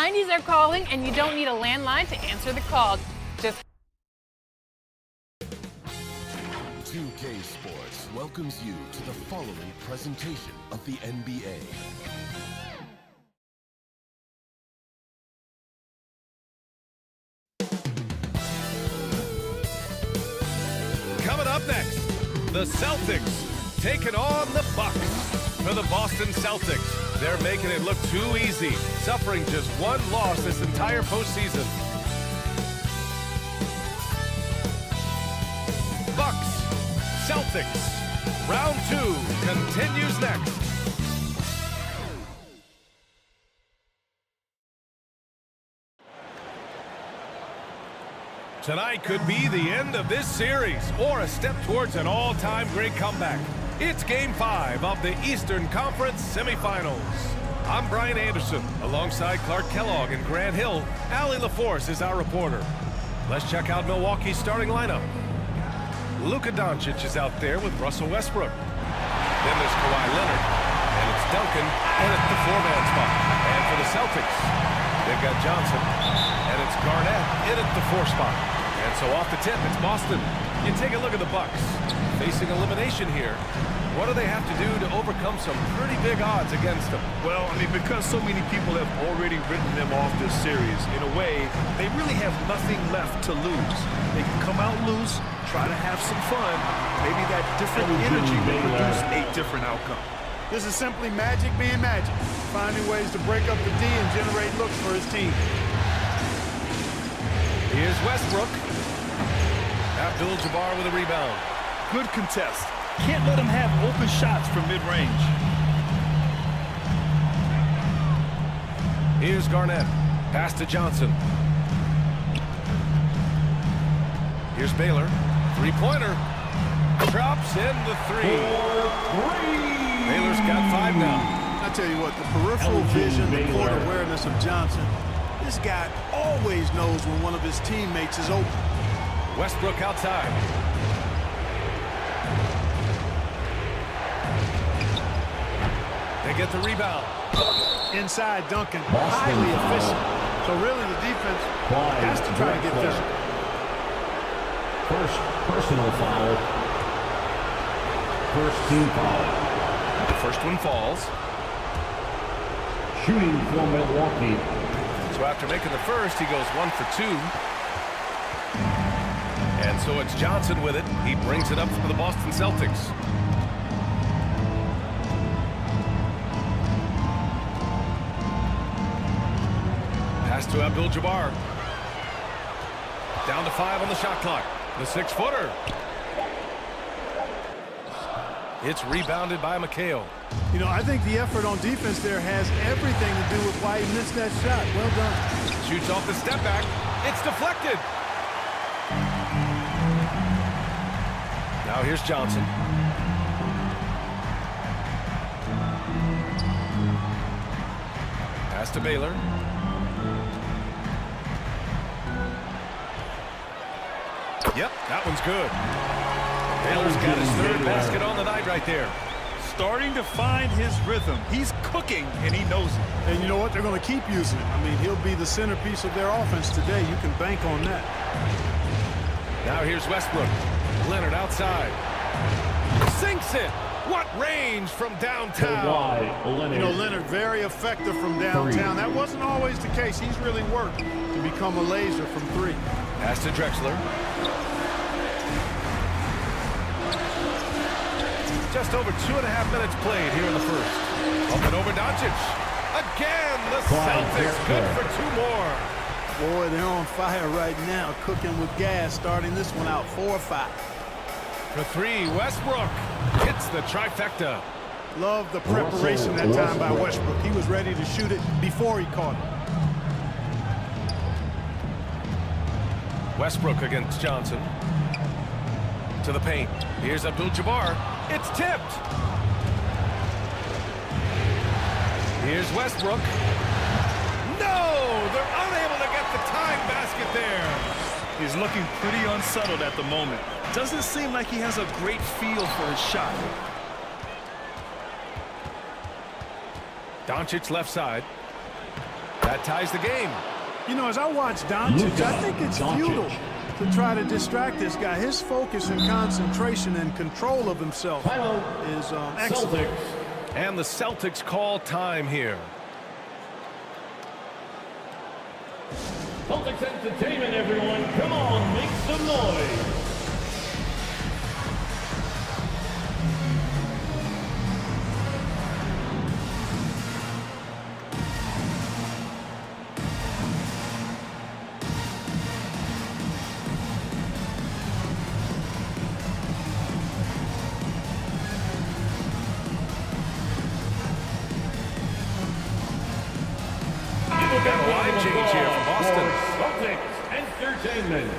90s are calling, and you don't need a landline to answer the call. Just 2K Sports welcomes you to the following presentation of the NBA. Coming up next, the Celtics taking on the Bucks. For the Boston Celtics, they're making it look too easy, suffering just one loss this entire postseason. Bucks, Celtics, round 2 continues next. Tonight could be the end of this series or a step towards an all-time great comeback. It's Game 5 of the Eastern Conference Semifinals. I'm Brian Anderson, alongside Clark Kellogg and Grant Hill. Allie LaForce is our reporter. Let's check out Milwaukee's starting lineup. Luka Doncic is out there with Russell Westbrook. Then there's Kawhi Leonard, and it's Duncan in at the 4-man spot. And for the Celtics, they've got Johnson, and it's Garnett in at the 4 spot. And so off the tip, it's Boston. You take a look at the Bucks, facing elimination here. What do they have to do to overcome some pretty big odds against them? Well, I mean, because so many people have already written them off this series, in a way, they really have nothing left to lose. They can come out loose, try to have some fun. Maybe that different energy will produce a different outcome. This is simply Magic being Magic, finding ways to break up the D and generate looks for his team. Here's Westbrook. Abdul-Jabbar with a rebound. Good contest. Can't let him have open shots from mid-range. Here's Garnett. Pass to Johnson. Here's Baylor. Three-pointer. Drops in the 3. Baylor's got 5 now. I tell you what, the peripheral vision, the court awareness of Johnson, this guy always knows when one of his teammates is open. Westbrook outside. They get the rebound. Inside Duncan, highly efficient. So really the defense has to try to get physical. First personal foul. First team foul. The first one falls. Shooting for Milwaukee. So after making the first, he goes 1 for 2. And so it's Johnson with it. He brings it up for the Boston Celtics. Pass to Abdul-Jabbar. Down to 5 on the shot clock. The 6-footer. It's rebounded by McHale. You know, I think the effort on defense there has everything to do with why he missed that shot. Well done. Shoots off the step back. It's deflected. Now here's Johnson. Pass to Baylor. Yep, that one's good. Baylor's got his 3rd basket on the night right there. Starting to find his rhythm. He's cooking, and he knows it. And you know what? They're going to keep using it. I mean, he'll be the centerpiece of their offense today. You can bank on that. Now here's Westbrook. Leonard outside. Sinks it. What range from downtown. You know, Leonard, very effective from downtown. That wasn't always the case. He's really worked to become a laser from 3. Pass to Drexler. Just over 2.5 minutes played here in the first. Up and over Doncic. Again, the Celtics good for 2 more. Boy, they're on fire right now, cooking with gas, starting this one out 4-5. For 3, Westbrook hits the trifecta. Love the preparation that time by Westbrook. He was ready to shoot it before he caught it. Westbrook against Johnson. To the paint. Here's Abdul-Jabbar. It's tipped. Here's Westbrook. No! They're unable to get the tying basket there. He's looking pretty unsettled at the moment. Doesn't seem like he has a great feel for his shot. Doncic left side. That ties the game. You know, as I watch Doncic, I think it's futile to try to distract this guy. His focus and concentration and control of himself is excellent. And the Celtics call time here. Celtics entertainment, everyone. Come on, make some noise. Got a line change here from Boston. Celtics entertainment.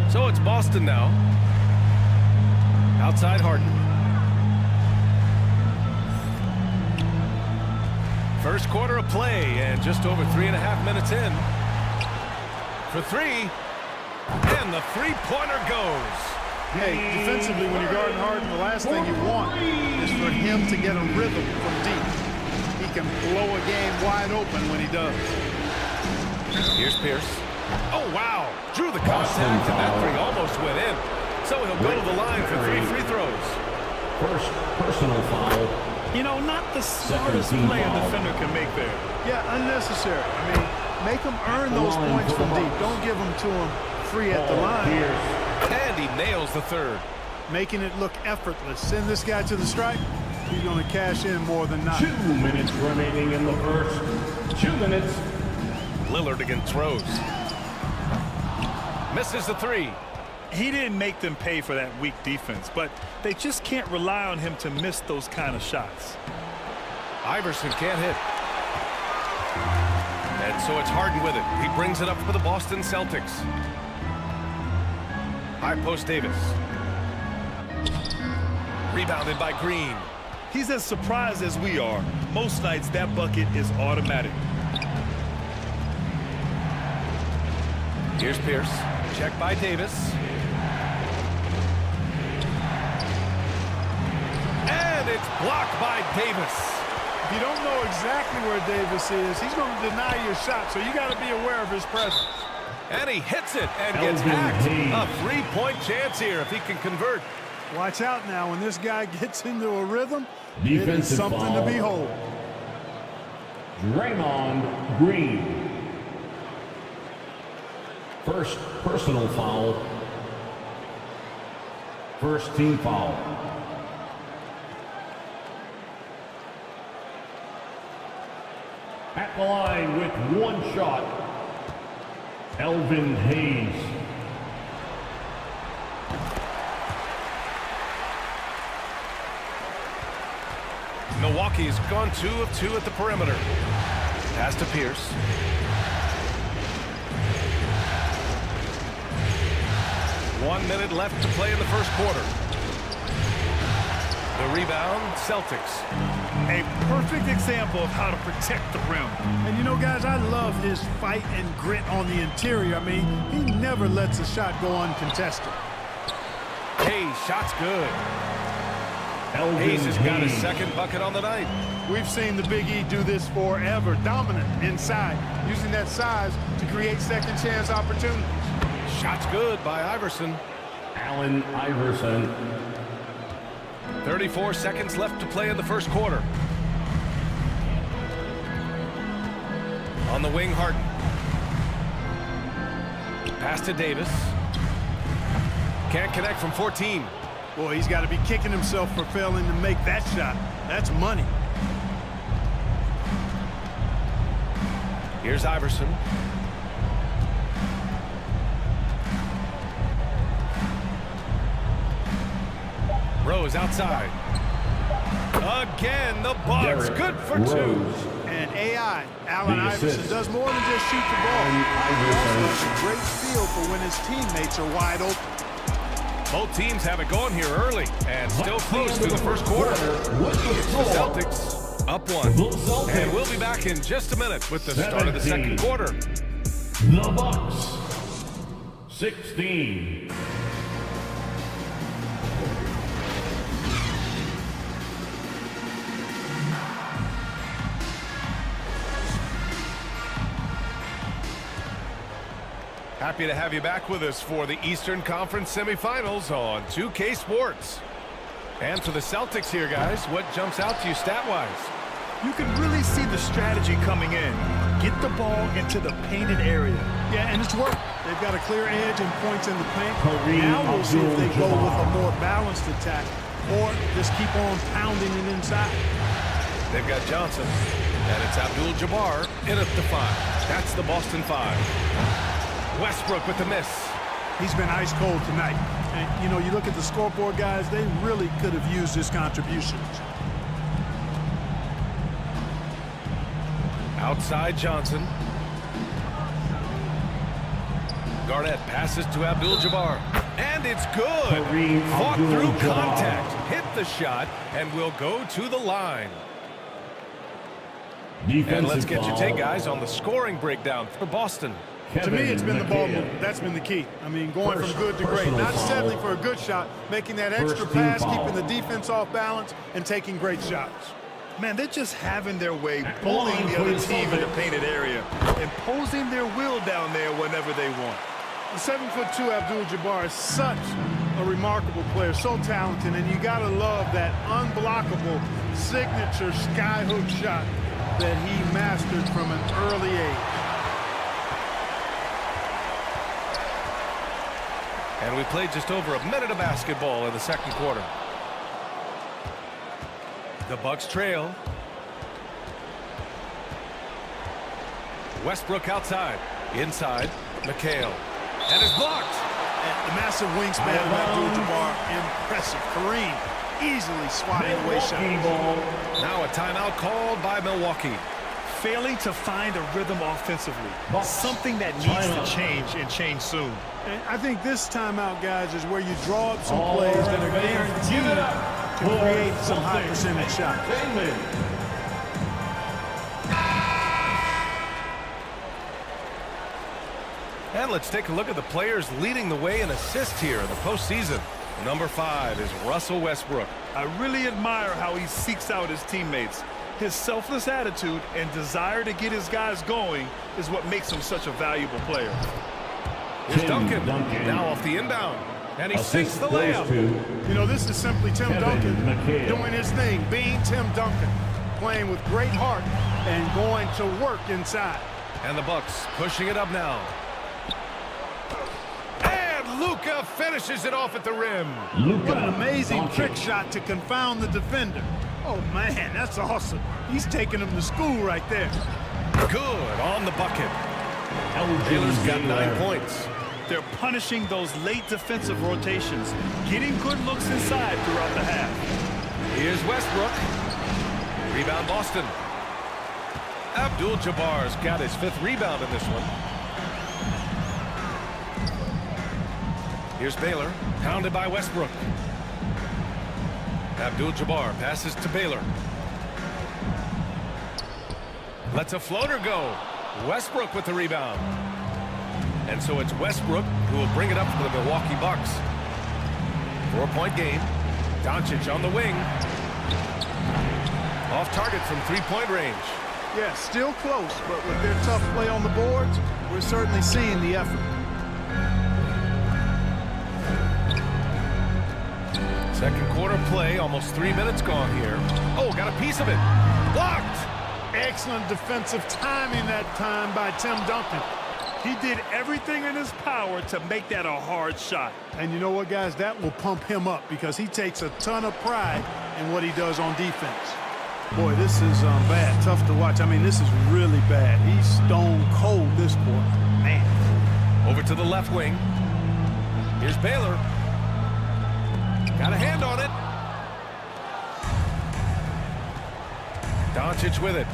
So it's Boston now. Outside Harden. First quarter of play and just over 3.5 minutes in. For three. And the three-pointer goes. Hey, defensively, when you're guarding Harden, the last thing you want is for him to get a rhythm from deep. He can blow a game wide open when he does. Here's Pierce. Oh, wow. Drew the contact, and that three almost went in. So he'll go to the line for 3 free throws. First personal foul. You know, not the smartest play a defender can make there. Yeah, unnecessary. I mean, make him earn those points from deep. Don't give them to him free at the line. And he nails the third. Making it look effortless. Send this guy to the stripe. He's going to cash in more than not. 2 minutes remaining in the first. 2 minutes. Lillard again throws. Misses the three. He didn't make them pay for that weak defense, but they just can't rely on him to miss those kind of shots. Iverson can't hit. And so it's Harden with it. He brings it up for the Boston Celtics. High post Davis. Rebounded by Green. He's as surprised as we are. Most nights that bucket is automatic. Here's Pierce. Check by Davis. And it's blocked by Davis. If you don't know exactly where Davis is, he's going to deny your shot, so you got to be aware of his presence. And he hits it and gets hacked. A 3-point chance here if he can convert. Watch out now. When this guy gets into a rhythm, it is Defensive something foul. to behold. Draymond Green. First personal foul. First team foul. At the line with 1 shot, Elvin Hayes. Milwaukee's gone 2 of 2 at the perimeter. Pass to Pierce. One minute left to play in the first quarter. The rebound, Celtics. A perfect example of how to protect the rim. And you know, guys, I love his fight and grit on the interior. I mean, he never lets a shot go uncontested. Hey, shot's good. Elvin Hayes has got his Hayes. second bucket on the night. We've seen the Big E do this forever. Dominant inside, using that size to create second chance opportunities. Shot's good by Iverson. Allen Iverson. 34 seconds left to play in the first quarter. On the wing, Harden. Pass to Davis. Can't connect from 14. Boy, he's got to be kicking himself for failing to make that shot. That's money. Here's Iverson. Rose outside. Again, the Bucks. Derrick Good for Rose. 2. And AI, Allen The Iverson, assist. does more than just shoot the ball. Allen He also Iverson. has a great feel for when his teammates are wide open. Both teams have it going here early and still close through the first quarter. It's the Celtics up 1. And we'll be back in just a minute with the start of the second 17. quarter. The Bucks. 16. Happy to have you back with us for the Eastern Conference semifinals on 2K Sports. And for the Celtics here, guys, what jumps out to you stat-wise? You can really see the strategy coming in. Get the ball into the painted area. Yeah, and it's worked. They've got a clear edge and points in the paint. Now we'll see if they go with a more balanced attack or just keep on pounding it inside. They've got Johnson, and it's Abdul-Jabbar in at the 5. That's the Boston 5. Westbrook with the miss. He's been ice cold tonight. And, you know, you look at the scoreboard, guys, they really could have used his contributions. Outside Johnson. Garnett passes to Abdul-Jabbar. And it's good. Fought through contact. Hit the shot and will go to the line. And let's get your take, guys, on the scoring breakdown for Boston. To me, it's been the ball movement. That's been the key. I mean, going from good to great. Not settling for a good shot, making that extra pass, keeping the defense off balance, and taking great shots. Man, they're just having their way, bullying the other team in the painted area, imposing their will down there whenever they want. The 7'2" Abdul-Jabbar is such a remarkable player, so talented, and you gotta love that unblockable signature skyhook shot that he mastered from an early age. And we played just over a minute of basketball in the second quarter. The Bucks trail. Westbrook outside. Inside. McHale. And it's blocked. And the massive wingspan of Abdul-Jabbar, impressive. Kareem easily swatting away shots. Now a timeout called by Milwaukee. Failing to find a rhythm offensively. Something that needs to change and change soon. And I think this timeout, guys, is where you draw up some plays that are guaranteed to create some high percentage shots. And let's take a look at the players leading the way in assists here in the postseason. Number 5 is Russell Westbrook. I really admire how he seeks out his teammates. His selfless attitude and desire to get his guys going is what makes him such a valuable player. Here's Duncan, now off the inbound, and he sinks the layup. You know, this is simply Tim Duncan doing his thing, being Tim Duncan, playing with great heart and going to work inside. And the Bucks pushing it up now. And Luka finishes it off at the rim. What an amazing trick shot to confound the defender. Oh, man, that's awesome. He's taking him to school right there. Good on the bucket. Taylor's got 9 points. They're punishing those late defensive rotations, getting good looks inside throughout the half. Here's Westbrook. Rebound Boston. Abdul-Jabbar's got his 5th rebound in this one. Here's Baylor, pounded by Westbrook. Abdul-Jabbar passes to Baylor. Lets a floater go. Westbrook with the rebound. And so it's Westbrook who will bring it up for the Milwaukee Bucks. 4-point game. Doncic on the wing. Off target from 3-point range. Yeah, still close, but with their tough play on the boards, we're certainly seeing the effort. Second quarter play, almost 3 minutes gone here. Oh, got a piece of it. Blocked! Excellent defensive timing that time by Tim Duncan. He did everything in his power to make that a hard shot. And you know what, guys? That will pump him up because he takes a ton of pride in what he does on defense. Boy, this is bad. Tough to watch. I mean, this is really bad. He's stone cold this quarter. Man. Over to the left wing. Here's Baylor. Got a hand on it. Doncic with it.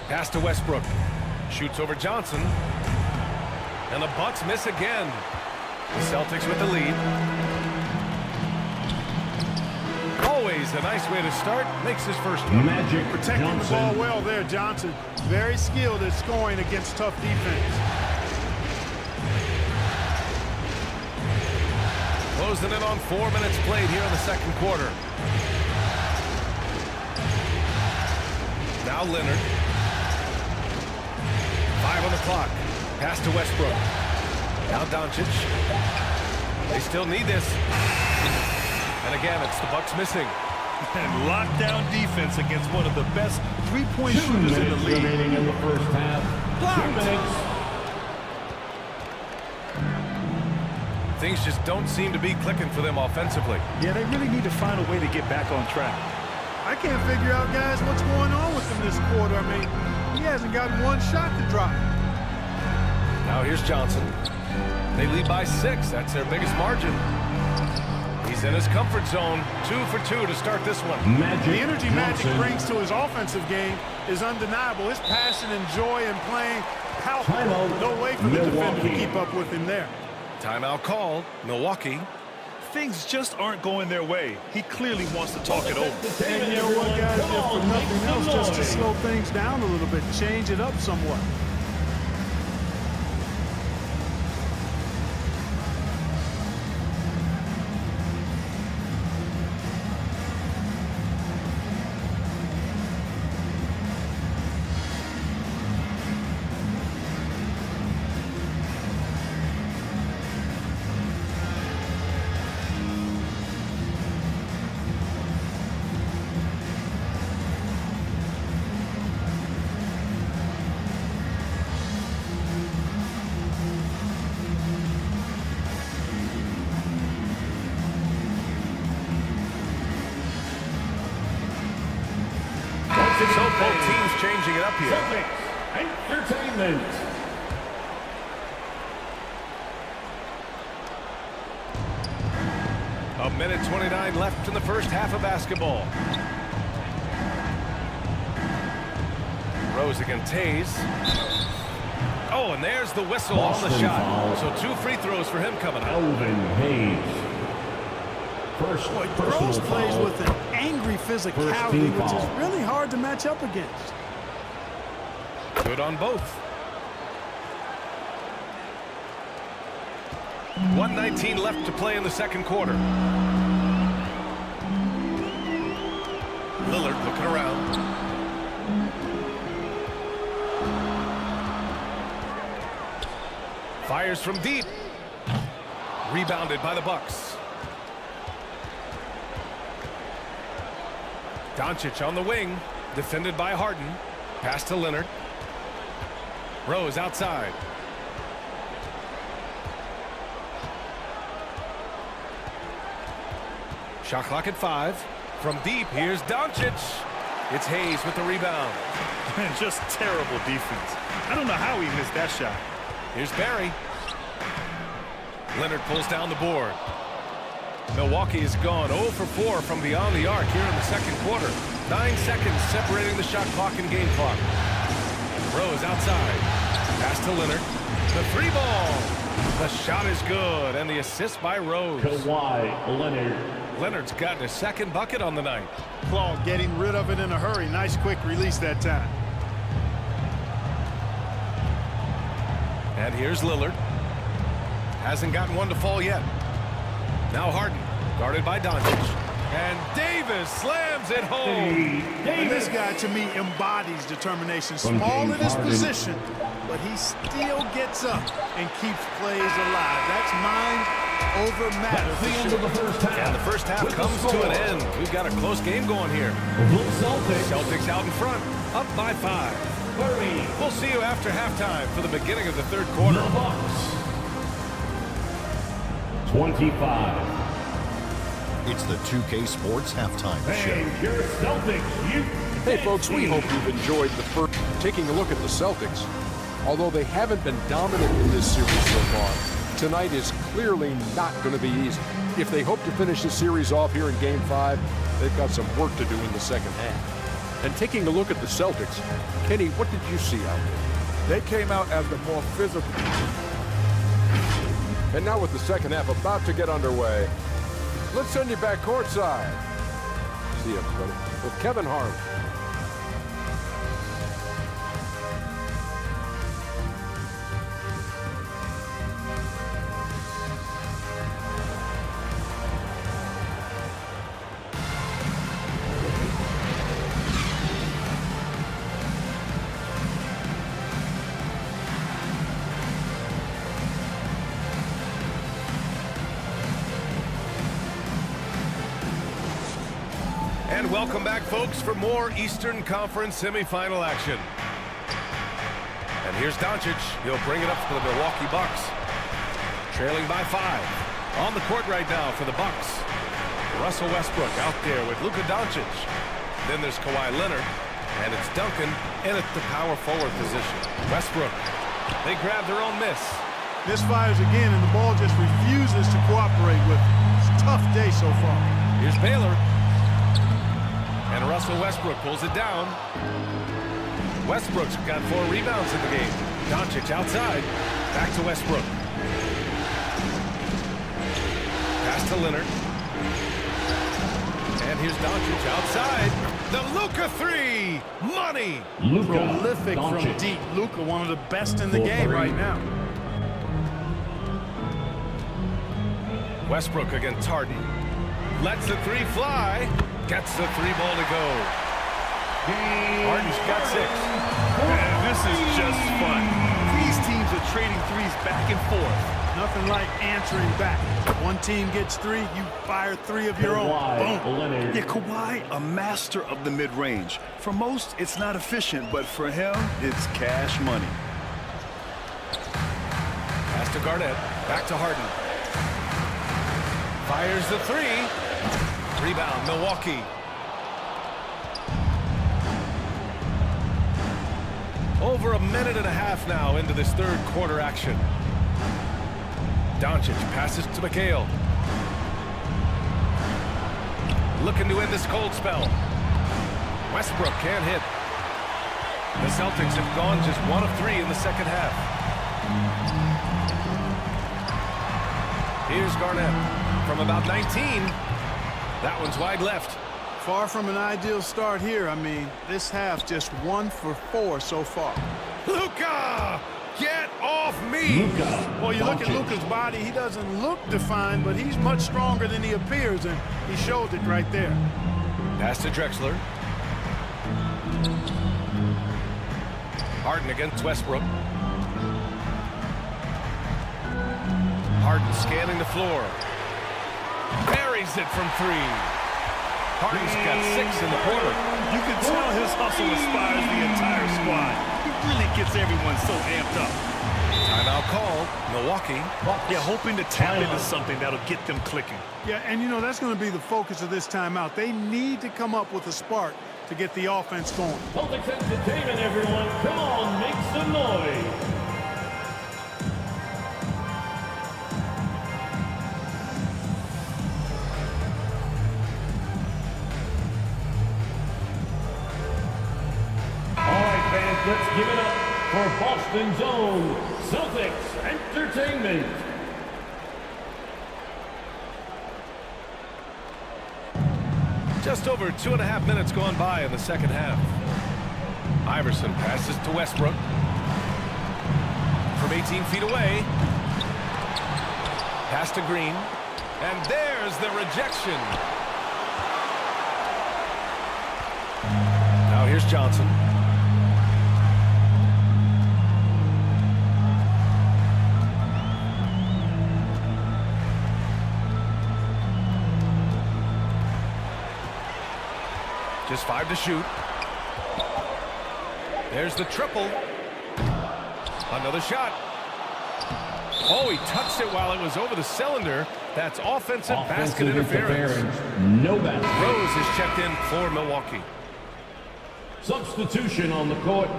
Pass to Westbrook. Shoots over Johnson. And the Bucks miss again. The Celtics with the lead. Always a nice way to start. Makes his first one. Protecting Johnson. The ball well there, Johnson. Very skilled at scoring against tough defense. Closing in on 4 minutes played here in the second quarter. Now Leonard. 5 on the clock. Pass to Westbrook. Now Doncic. They still need this. And again, it's the Bucks missing. And lockdown defense against one of the best three-point 2 shooters in the minutes league. remaining in the first half. 2 minutes. Things just don't seem to be clicking for them offensively. Yeah, they really need to find a way to get back on track. I can't figure out, guys, what's going on with him this quarter. I mean, he hasn't gotten one shot to drop. Now here's Johnson. They lead by 6. That's their biggest margin. He's in his comfort zone. 2 for 2 to start this one. The energy Magic brings to his offensive game is undeniable. His passion and joy in playing palpable. No way for the defender to keep up with him there. Timeout called. Milwaukee. Things just aren't going their way. He clearly wants to talk it over. And you know what, guys, if for nothing else, just to slow things down a little bit, change it up somewhat. So both teams changing it up here. Celtics Entertainment. A minute 29 left in the first half of basketball. Rose against Tays. Oh, and there's the whistle on the shot. So 2 free throws for him coming up. Elvin Hayes. First Rose personal plays foul. with an angry physicality, which is really hard to match up against. Good on both. 1:19 left to play in the second quarter. Lillard looking around. Fires from deep. Rebounded by the Bucks. Doncic on the wing, defended by Harden. Pass to Leonard. Rose outside. Shot clock at 5. From deep, here's Doncic. It's Hayes with the rebound. Man, just terrible defense. I don't know how he missed that shot. Here's Barry. Leonard pulls down the board. Milwaukee has gone 0 for 4 from beyond the arc here in the second quarter. 9 seconds separating the shot clock and game clock. Rose outside. Pass to Leonard. The 3-ball. The shot is good, and the assist by Rose. Kawhi Leonard. Leonard's gotten his second bucket on the night. Claude getting rid of it in a hurry. Nice quick release that time. And here's Lillard. Hasn't gotten one to fall yet. Now Harden, guarded by Doncic. And Davis slams it home. And this guy, to me, embodies determination. Small in his position, but he still gets up and keeps plays alive. That's mind over matter. That's the end of the first half. And the first half comes to an end. We've got a close game going here. The Celtics. Celtics out in front, up by 5. We'll see you after halftime for the beginning of the third quarter. The Bucks. 25. It's the 2K Sports Halftime Show. And your Celtics. Hey folks, we hope you've enjoyed the first. Taking a look at the Celtics, although they haven't been dominant in this series so far, tonight is clearly not going to be easy. If they hope to finish the series off here in Game 5, they've got some work to do in the second half. And taking a look at the Celtics, Kenny, what did you see out there? They came out as the more physical. And now with the second half about to get underway, let's send you back courtside. See everybody with Kevin Harlan. welcome back, folks, for more Eastern Conference semifinal action. And here's Doncic. He'll bring it up for the Milwaukee Bucks. Trailing by 5. On the court right now for the Bucks. Russell Westbrook out there with Luka Doncic. Then there's Kawhi Leonard. And it's Duncan in at the power forward position. Westbrook. They grab their own miss. Misfires again, and the ball just refuses to cooperate with it. It's a tough day so far. Here's Baylor. And Russell Westbrook pulls it down. Westbrook's got 4 rebounds in the game. Doncic outside. Back to Westbrook. Pass to Leonard. And here's Doncic outside. The Luka 3. Money. Prolific from deep. Luka, one of the best in the game right now. Westbrook against Harden. Lets the 3 fly. Gets the 3 ball to go. Harden's got 6. Man, this is just fun. These teams are trading threes back and forth. Nothing like answering back. One team gets 3, you fire 3 of your own. Boom. Yeah, Kawhi, a master of the mid-range. For most, it's not efficient, but for him, it's cash money. Pass to Garnett. Back to Harden. Fires the 3. Rebound, Milwaukee. Over a minute and a half now into this third quarter action. Doncic passes to McHale. Looking to end this cold spell. Westbrook can't hit. The Celtics have gone just 1 of 3 in the second half. Here's Garnett from about 19. That one's wide left. Far from an ideal start here. I mean, this half just 1 for 4 so far. Luka! Get off me! Well, you look at Luka's body, he doesn't look defined, but he's much stronger than he appears, and he showed it right there. Pass to Drexler. Harden against Westbrook. Harden scanning the floor. Buries it from 3. Harden's got 6 in the quarter. You can tell his hustle inspires the entire squad. He really gets everyone so amped up. Timeout called. Milwaukee. Yeah, hoping to tap into something that'll get them clicking. Yeah, and you know, that's going to be the focus of this timeout. They need to come up with a spark to get the offense going. Celtics entertainment, everyone. Come on, make some noise. Let's give it up for Boston's own Celtics Entertainment. Just over 2.5 minutes gone by in the second half. Iverson passes to Westbrook. From 18 feet away. Pass to Green. And there's the rejection. Now here's Johnson. Just 5 to shoot. There's the triple. Another shot. Oh, he touched it while it was over the cylinder. That's offensive basket interference. No basket. Rose is checked in for Milwaukee. Substitution on the court.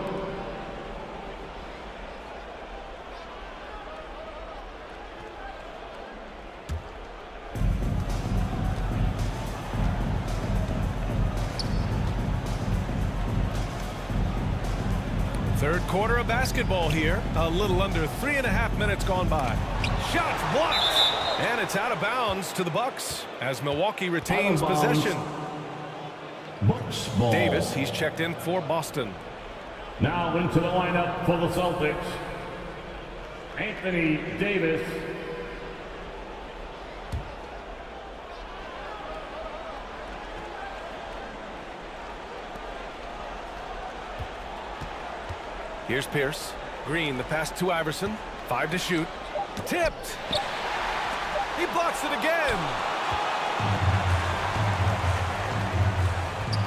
Third quarter of basketball here. A little under 3.5 minutes gone by. Shots blocked. And it's out of bounds to the Bucks as Milwaukee retains possession. Bucks ball. Davis, he's checked in for Boston. Now into the lineup for the Celtics. Anthony Davis. Here's Pierce. Green, the pass to Iverson. 5 to shoot. Tipped. He blocks it again.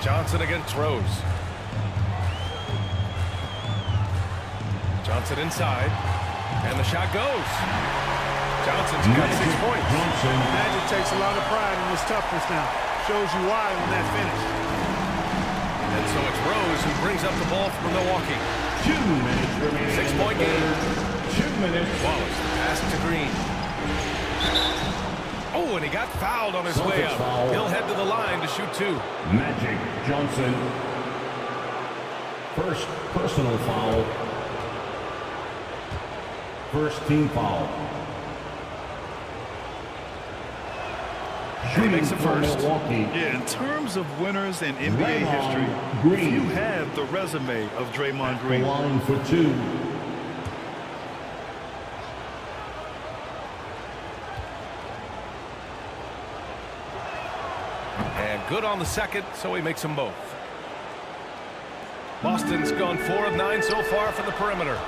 Johnson against Rose. Johnson inside. And the shot goes. Johnson's got 6 points. Magic takes a lot of pride in his toughness now. Shows you why on that finish. And so it's Rose who brings up the ball for Milwaukee. 2 minutes remaining. 6-point game. 2 minutes. Wallace, the pass to Green. Oh, and he got fouled on his way up. Foul. He'll head to the line to shoot 2. Magic Johnson. First personal foul. First team foul. He makes it first. Milwaukee. Yeah, in terms of winners in NBA Draymond history, Green. you have the resume of Draymond The Green. line for 2. And good on the second, so he makes them both. Boston's gone 4 of 9 so far from the perimeter.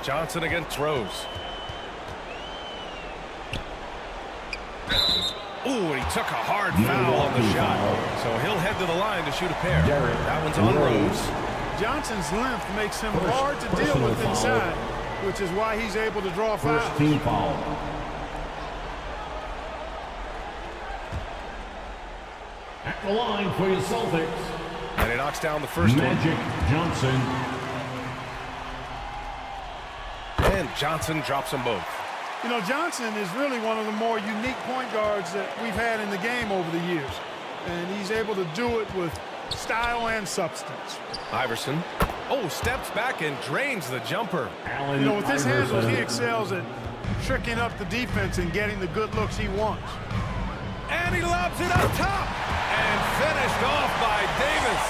Johnson against Rose. Ooh, and he took a hard foul on the shot. So he'll head to the line to shoot a pair. That one's on Rose. Johnson's length makes him hard to deal with inside, which is why he's able to draw fouls. First team foul. At the line for your Celtics. And he knocks down the first Magic Johnson. one. And Johnson drops them both. You know, Johnson is really one of the more unique point guards that we've had in the game over the years. And he's able to do it with style and substance. Iverson. Oh, steps back and drains the jumper. Allen You know, with his handles, Iverson. he excels at tricking up the defense and getting the good looks he wants. And he lobs it up top. And finished off by Davis.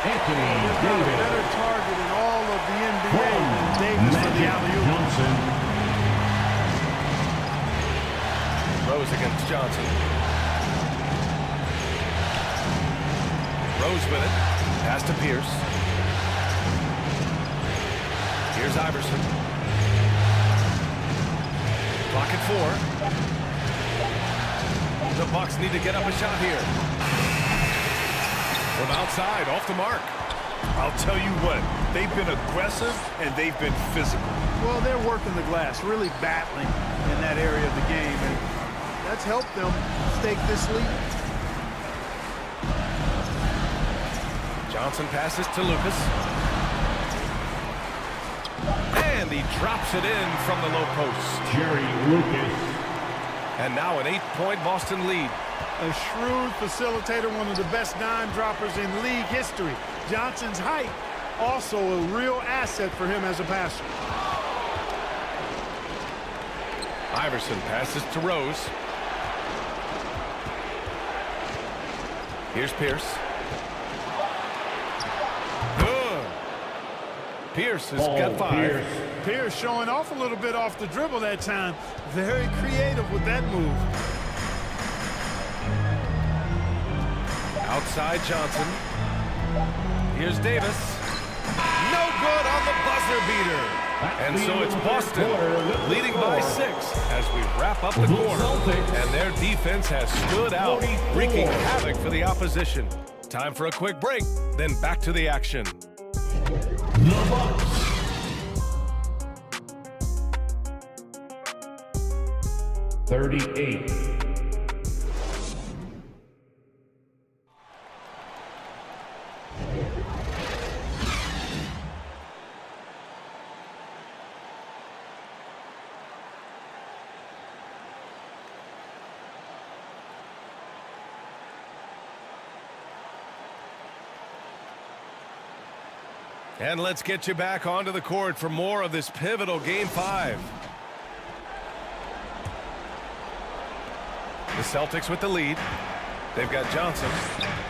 Anthony There's not a Davis. better target in all of the NBA From than Davis for the Magic alley-oop. Johnson. Rose against Johnson. Rose with it. Pass to Pierce. Here's Iverson. Clock at 4. The Bucks need to get up a shot here. From outside, off the mark. I'll tell you what, they've been aggressive and they've been physical. Well, they're working the glass, really battling in that area of the game, and that's helped them stake this lead. Johnson passes to Lucas. And he drops it in from the low post. Jerry Lucas. And now an 8-point Boston lead. A shrewd facilitator, one of the best dime droppers in league history. Johnson's height, also a real asset for him as a passer. Iverson passes to Rose. Here's Pierce. Good. Pierce has got 5. Pierce. Pierce showing off a little bit off the dribble that time. Very creative with that move. Outside Johnson. Here's Davis. No good on the buzzer beater. And so it's Boston leading by 6 as we wrap up the quarter. And their defense has stood out, wreaking havoc for the opposition. Time for a quick break, then back to the action. The Bucks. .38. And let's get you back onto the court for more of this pivotal Game 5. The Celtics with the lead. They've got Johnson.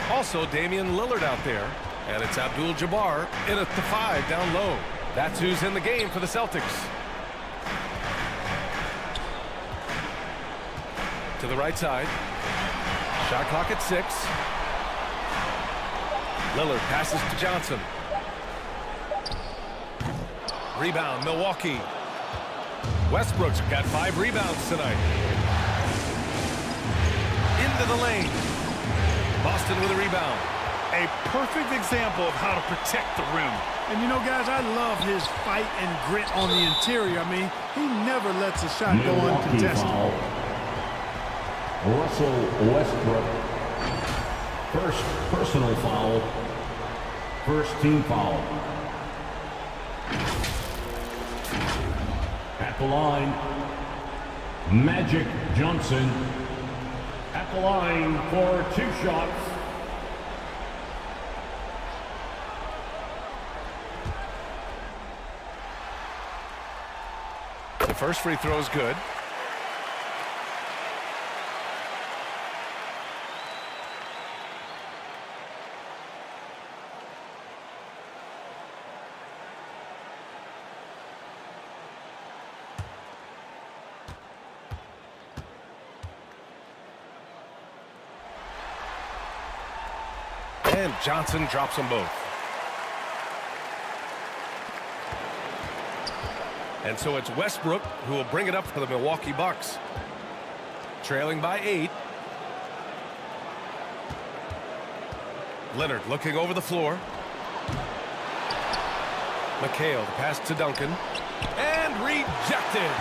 Also Damian Lillard out there. And it's Abdul-Jabbar in at the 5 down low. That's who's in the game for the Celtics. To the right side. Shot clock at 6. Lillard passes to Johnson. Rebound, Milwaukee. Westbrook's got 5 rebounds tonight. In into the lane. Boston with a rebound. A perfect example of how to protect the rim. And you know, guys, I love his fight and grit on the interior. I mean, he never lets a shot go uncontested. Foul. Russell Westbrook. First personal foul. First team foul. At the line, Magic Johnson. At the line for 2 shots. The first free throw is good. And Johnson drops them both. And so it's Westbrook who will bring it up for the Milwaukee Bucks. Trailing by 8. Leonard looking over the floor. McHale, the pass to Duncan. And rejected.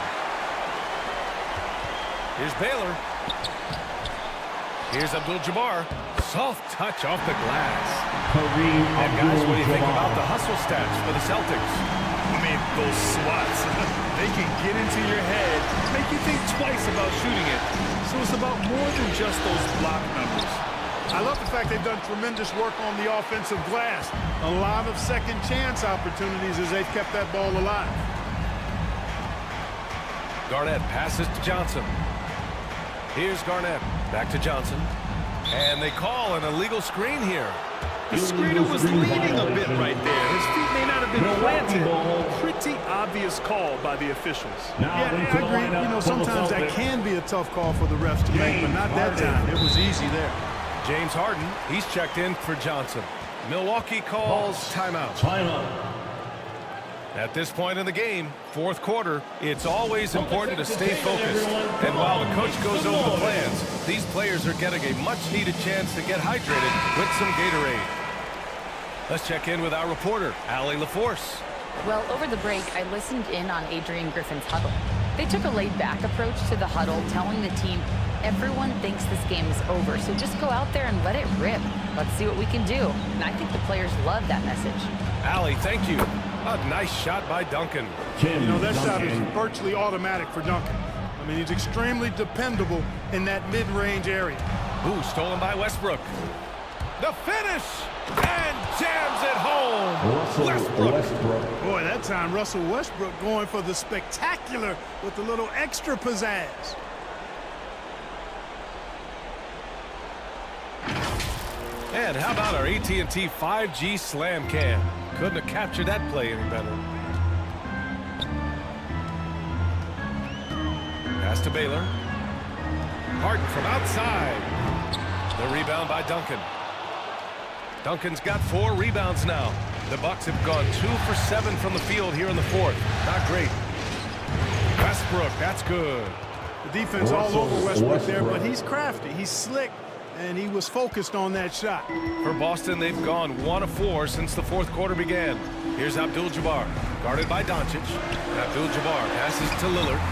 Here's Baylor. Here's Abdul-Jabbar. Soft touch off the glass. And guys, what do you think about the hustle stats for the Celtics? I mean, those swats, they can get into your head, make you think twice about shooting it. So it's about more than just those block numbers. I love the fact they've done tremendous work on the offensive glass. A lot of second chance opportunities as they've kept that ball alive. Garnett passes to Johnson. Here's Garnett. Back to Johnson. And they call an illegal screen here. The screener was leaning a bit right there. His feet may not have been planted. Pretty obvious call by the officials. Yeah, I agree. You know, sometimes that can be a tough call for the refs to make, but not that time. It was easy there. James Harden, he's checked in for Johnson. Milwaukee calls timeout. At this point in the game, fourth quarter, it's always important to stay focused. And while the coach goes over the plans, these players are getting a much-needed chance to get hydrated with some Gatorade. Let's check in with our reporter, Allie LaForce. Well, over the break, I listened in on Adrian Griffin's huddle. They took a laid-back approach to the huddle, telling the team, everyone thinks this game is over, so just go out there and let it rip. Let's see what we can do. And I think the players love that message. Allie, thank you. A nice shot by Duncan. You know, that shot is virtually automatic for Duncan. I mean, he's extremely dependable in that mid-range area. Ooh, stolen by Westbrook. The finish! And jams it home! Westbrook. Boy, that time Russell Westbrook going for the spectacular with a little extra pizzazz. And how about our AT&T 5G Slam Cam? Couldn't have captured that play any better. Pass to Baylor. Harden from outside. The rebound by Duncan. Duncan's got 4 rebounds now. The Bucks have gone 2 for 7 from the field here in the fourth. Not great. Westbrook, that's good. The defense all over Westbrook there, but he's crafty. He's slick, and he was focused on that shot. For Boston, they've gone 1 of 4 since the fourth quarter began. Here's Abdul-Jabbar, guarded by Doncic. Abdul-Jabbar passes to Lillard.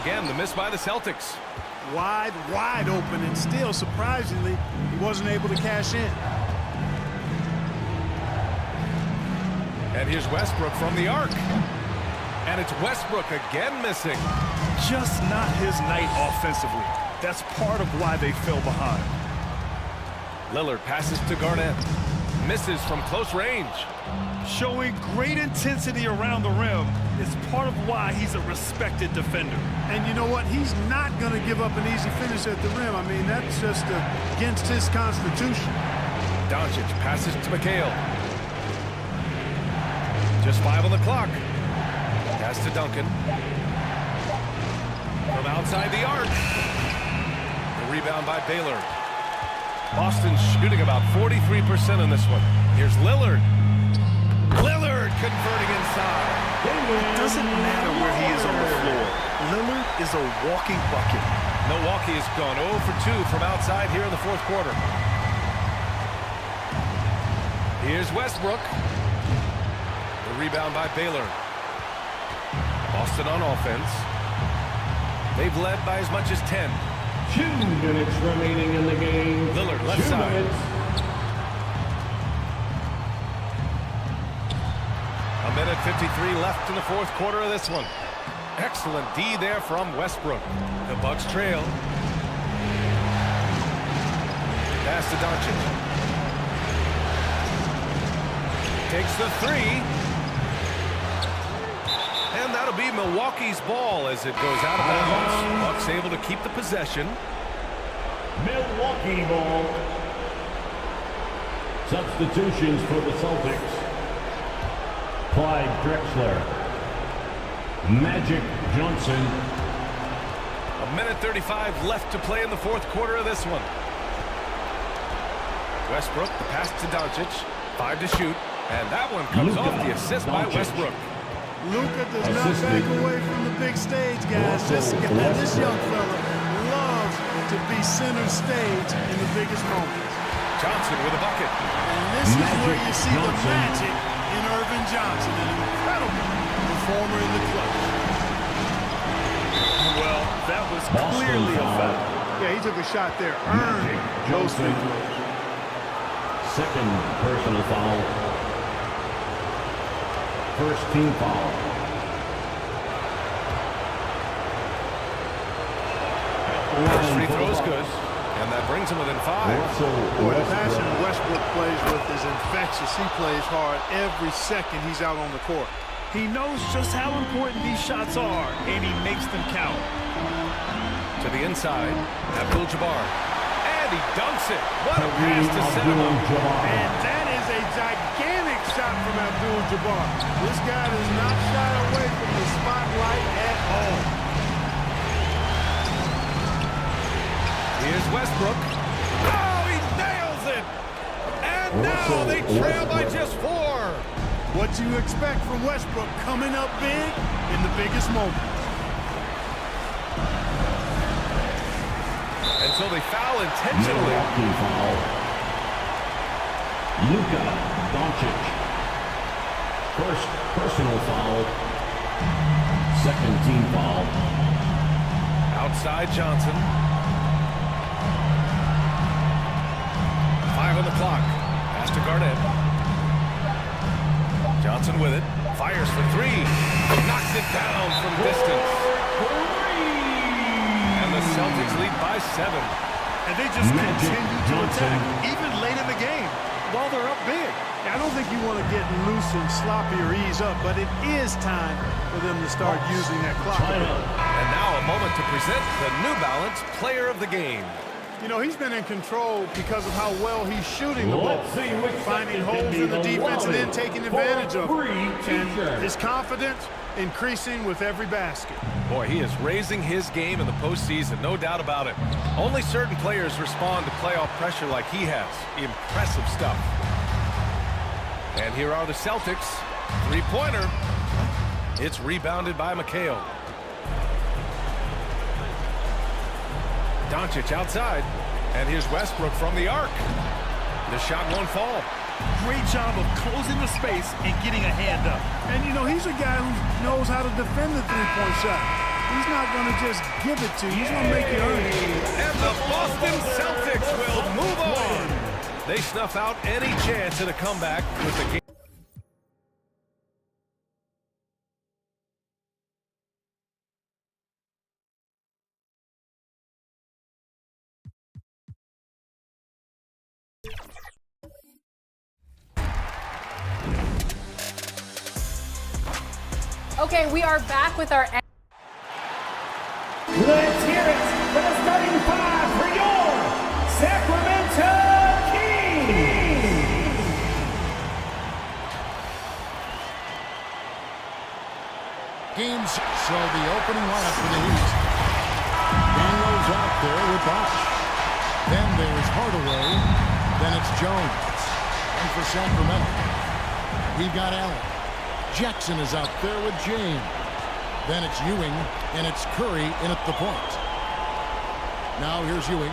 Again, the miss by the Celtics. Wide open, and still, surprisingly, he wasn't able to cash in. And here's Westbrook from the arc. And it's Westbrook again missing. Just not his night offensively. That's part of why they fell behind. Lillard passes to Garnett. Misses from close range. Showing great intensity around the rim is part of why he's a respected defender. And you know what? He's not going to give up an easy finish at the rim. I mean, that's just against his constitution. Doncic passes to McHale. Just 5 on the clock. Pass to Duncan. From outside the arc. The rebound by Baylor. Boston shooting about 43% in this one. Here's Lillard. Lillard converting inside. It doesn't matter where he is on the floor. Lillard is a walking bucket. Milwaukee has gone 0 for 2 from outside here in the fourth quarter. Here's Westbrook. The rebound by Baylor. Boston on offense. They've led by as much as 10. 2 minutes remaining in the game. Lillard, left side. Minutes. A minute 53 left in the fourth quarter of this one. Excellent D there from Westbrook. The Bucks trail. Pass to Doncic. Takes the three. And that'll be Milwaukee's ball as it goes out of bounds. Bucks able to keep the possession. Milwaukee ball. Substitutions for the Celtics. Clyde Drexler. Magic Johnson. A minute 35 left to play in the fourth quarter of this one. Westbrook, the pass to Doncic. 5 to shoot. And that one comes off the assist by Westbrook. Luka does not back away from the big stage, guys. This young fella loves to be center stage in the biggest moments. Johnson with a bucket. And this is where you see the magic in Irvin Johnson, an incredible performer in the clutch. Well, that was clearly a foul. Yeah, he took a shot there. Earned those free throws. Second personal foul. First team foul. First free throw is good, and that brings him within 5. Boy, the passion Westbrook plays with is infectious. He plays hard every second he's out on the court. He knows just how important these shots are, and he makes them count. To the inside, Abdul-Jabbar. And he dunks it. What a pass to center. And that is a gigantic shot from Abdul-Jabbar. This guy does not shy away from the spotlight at all. Here's Westbrook. Oh, he nails it! And now they trail by just 4. What you expect from Westbrook coming up big in the biggest moments. And so they foul intentionally. Milwaukee foul. Luka Doncic. First personal foul. Second team foul. Outside Johnson. 5 on the clock. Pass to Garnett. Johnson with it. Fires for 3. Knocks it down from distance. And the Celtics lead by 7. And they just Magic continue to attack, even late in the game, while they're up big. I don't think you want to get loose and sloppy or ease up, but it is time for them to start using that clock. And now a moment to present the New Balance Player of the Game. You know, he's been in control because of how well he's shooting the ball. Finding holes in the defense and then taking advantage of it. And his confidence increasing with every basket. Boy, he is raising his game in the postseason, no doubt about it. Only certain players respond to playoff pressure like he has. Impressive stuff. And here are the Celtics. 3-pointer. It's rebounded by McHale. Doncic outside. And here's Westbrook from the arc. The shot won't fall. Great job of closing the space and getting a hand up. And, you know, he's a guy who knows how to defend the three-point shot. He's not going to just give it to you. He's going to make you earn it. And the Boston Celtics will move on. They snuff out any chance at a comeback with the game. Okay, we are back with our... Let's hear it for the starting 5 for your Sacramento Kings. Games show the opening lineup for the Heat. Daniels out there with Bosch. Then there's Hardaway. Then it's Jones. And for Sacramento, we've got Allen. Jackson is out there with James. Then it's Ewing, and it's Curry in at the point. Now here's Ewing.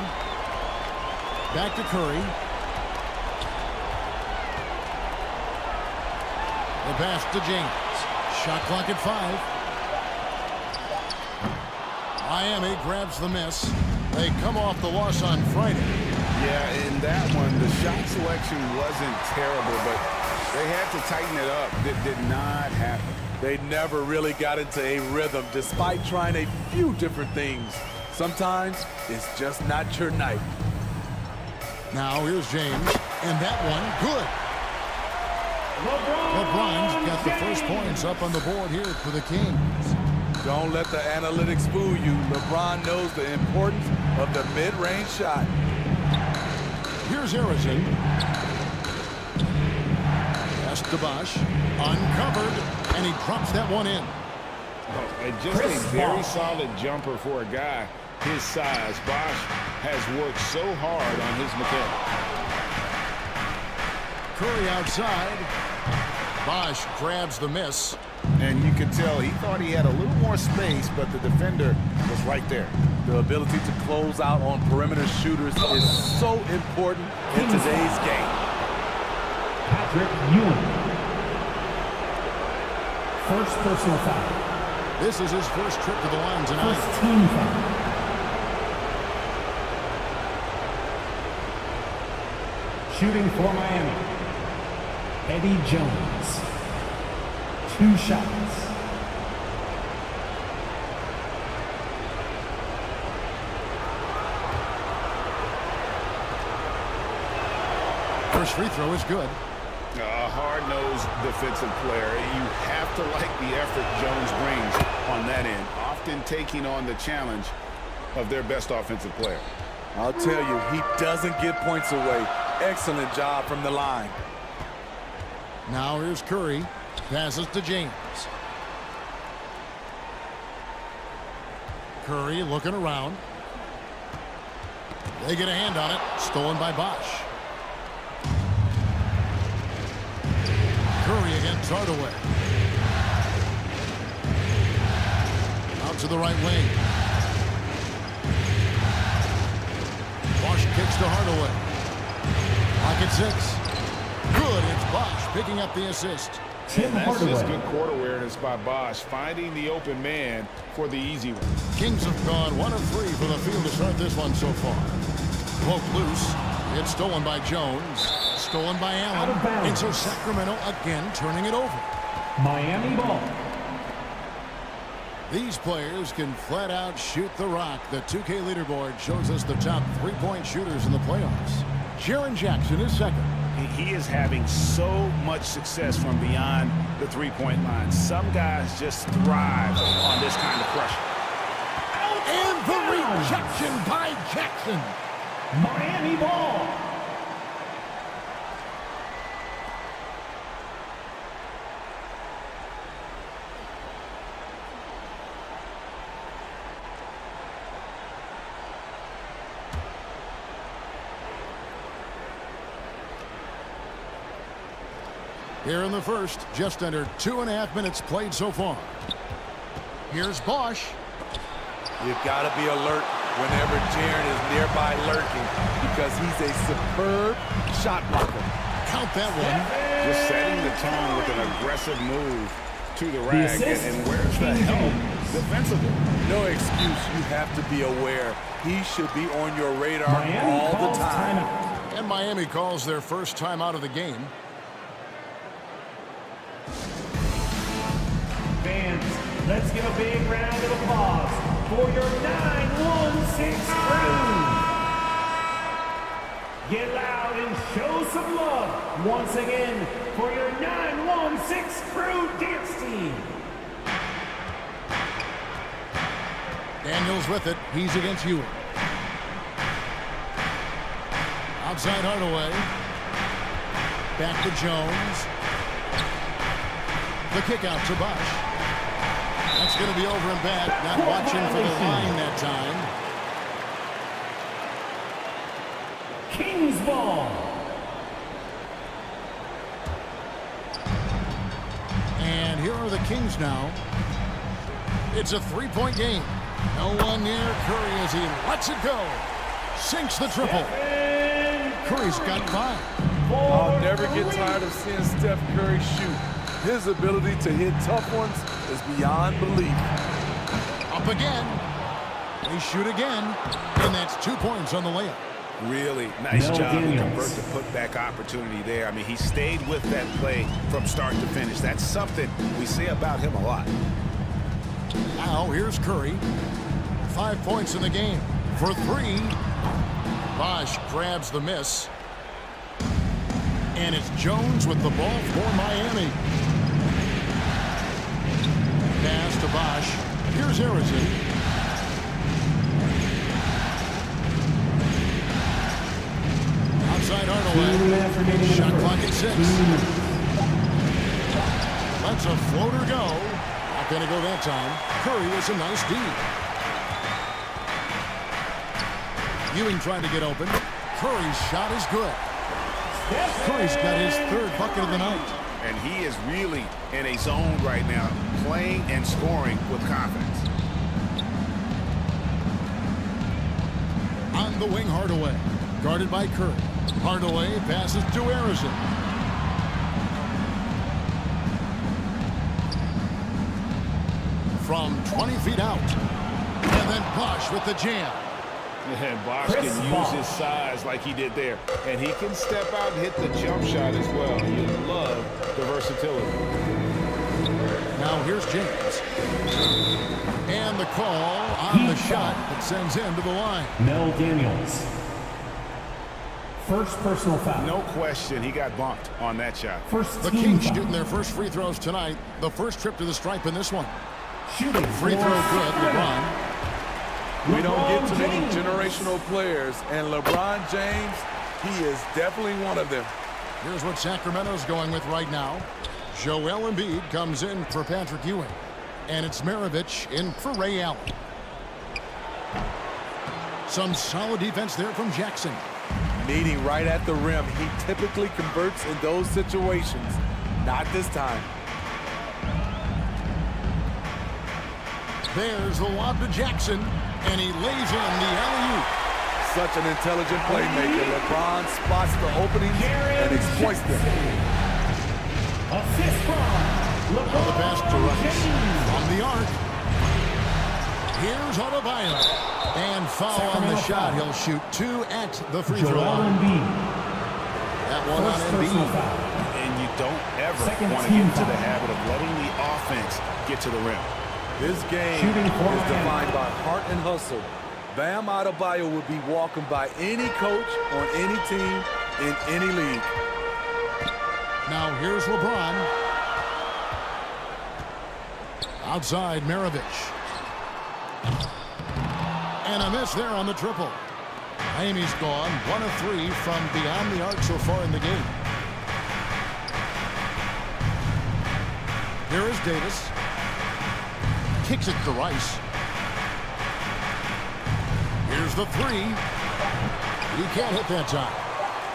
Back to Curry. The pass to James. Shot clock at 5. Miami grabs the miss. They come off the loss on Friday. Yeah, in that one, the shot selection wasn't terrible, but they had to tighten it up. That did not happen. They never really got into a rhythm despite trying a few different things. Sometimes it's just not your night. Now here's James, and that one good. LeBron's got the first points up on the board here for the Kings. Don't let the analytics fool you. LeBron knows the importance of the mid-range shot. Here's Harrison. Pass to Bosch. Uncovered, and he drops that one in. Just a very solid jumper for a guy his size. Bosch has worked so hard on his mechanics. Curry outside. Bosch grabs the miss. And you could tell he thought he had a little more space, but the defender was right there. The ability to close out on perimeter shooters is so important in today's game. Patrick Ewing. First personal foul. This is his first trip to the line tonight. First team foul. Shooting for Miami, Eddie Jones. 2 shots. First free throw is good. A hard-nosed defensive player. You have to like the effort Jones brings on that end, often taking on the challenge of their best offensive player. I'll tell you, he doesn't give points away. Excellent job from the line. Now here's Curry. Passes to James. Curry looking around. They get a hand on it. Stolen by Bosch. Curry against Hardaway. Out to the right wing. Bosch kicks to Hardaway. Clock at 6. Good. It's Bosch picking up the assist. And that's just good court awareness by Bosch, finding the open man for the easy one. Kings have gone 1 of 3 from the field to start this one so far. Broke loose. It's stolen by Jones. Stolen by Allen. And so Sacramento again turning it over. Miami ball. These players can flat out shoot the rock. The 2K leaderboard shows us the top 3-point shooters in the playoffs. Jaren Jackson is second. He is having so much success from beyond the three-point line. Some guys just thrive on this kind of pressure. And the rejection by Jackson. Miami ball. Here in the first, just under 2.5 minutes played so far. Here's Bosch. You've got to be alert whenever Jaren is nearby lurking because he's a superb shot blocker. Count that one. Just setting the tone with an aggressive move to the rack. And where's the help defensively? No excuse. You have to be aware. He should be on your radar Miami all the time. And Miami calls their first time out of the game. Fans, let's give a big round of applause for your 916 crew. Get loud and show some love once again for your 916 crew dance team. Daniels with it. He's against Ewing. Outside Hardaway. Back to Jones. The kick out to Bosch. That's going to be over and back. Not watching for the line that time. Kings ball. And here are the Kings now. It's a 3-point game. No one near Curry as he lets it go. Sinks the triple. Curry's got 5. I'll never get tired of seeing Steph Curry shoot. His ability to hit tough ones is beyond belief. Up again. They shoot again. And that's 2 points on the layup. Really nice job to convert the putback opportunity there. I mean, he stayed with that play from start to finish. That's something we say about him a lot. Now here's Curry. 5 points in the game for 3. Bosh grabs the miss. And it's Jones with the ball for Miami. Pass to Bosh. Here's Harrison. Outside Hardaway. Shot clock at 6. Lets a floater go. Not going to go that time. Curry is a nice D. Ewing trying to get open. Curry's shot is good. Curry's got his 3rd bucket of the night. And he is really in a zone right now, playing and scoring with confidence. On the wing, Hardaway. Guarded by Curry. Hardaway passes to Harrison. From 20 feet out. And then Bosh with the jam. And Bosh can use his size like he did there. And he can step out and hit the jump shot as well. You love the versatility. Now here's James. And the call on the shot that sends him to the line. Mel Daniels. First personal foul. No question, he got bumped on that shot. The Kings shooting their first free throws tonight. The first trip to the stripe in this one. Shooting free throw good, LeBron. We don't get too many generational players, and LeBron James, he is definitely one of them. Here's what Sacramento's going with right now. Joel Embiid comes in for Patrick Ewing. And it's Maravich in for Ray Allen. Some solid defense there from Jackson. Meeting right at the rim. He typically converts in those situations. Not this time. There's the lob to Jackson, and he lays in the alley-oop. Such an intelligent playmaker. LeBron spots the openings and exploits them. Assist from LeBron. The pass to Rice. From the arc. Here's Adebayo. And foul on the shot. He'll shoot 2 at the free throw line. That one on Embiid. And you don't ever want to get into the habit of letting the offense get to the rim. This game is defined by heart and hustle. Bam Adebayo would be walking by any coach on any team in any league. Now here's LeBron. Outside Maravich. And a miss there on the triple. Miami's gone 1 of 3 from beyond the arc so far in the game. Here is Davis. Kicks it to Rice. Here's the 3. He can't hit that time.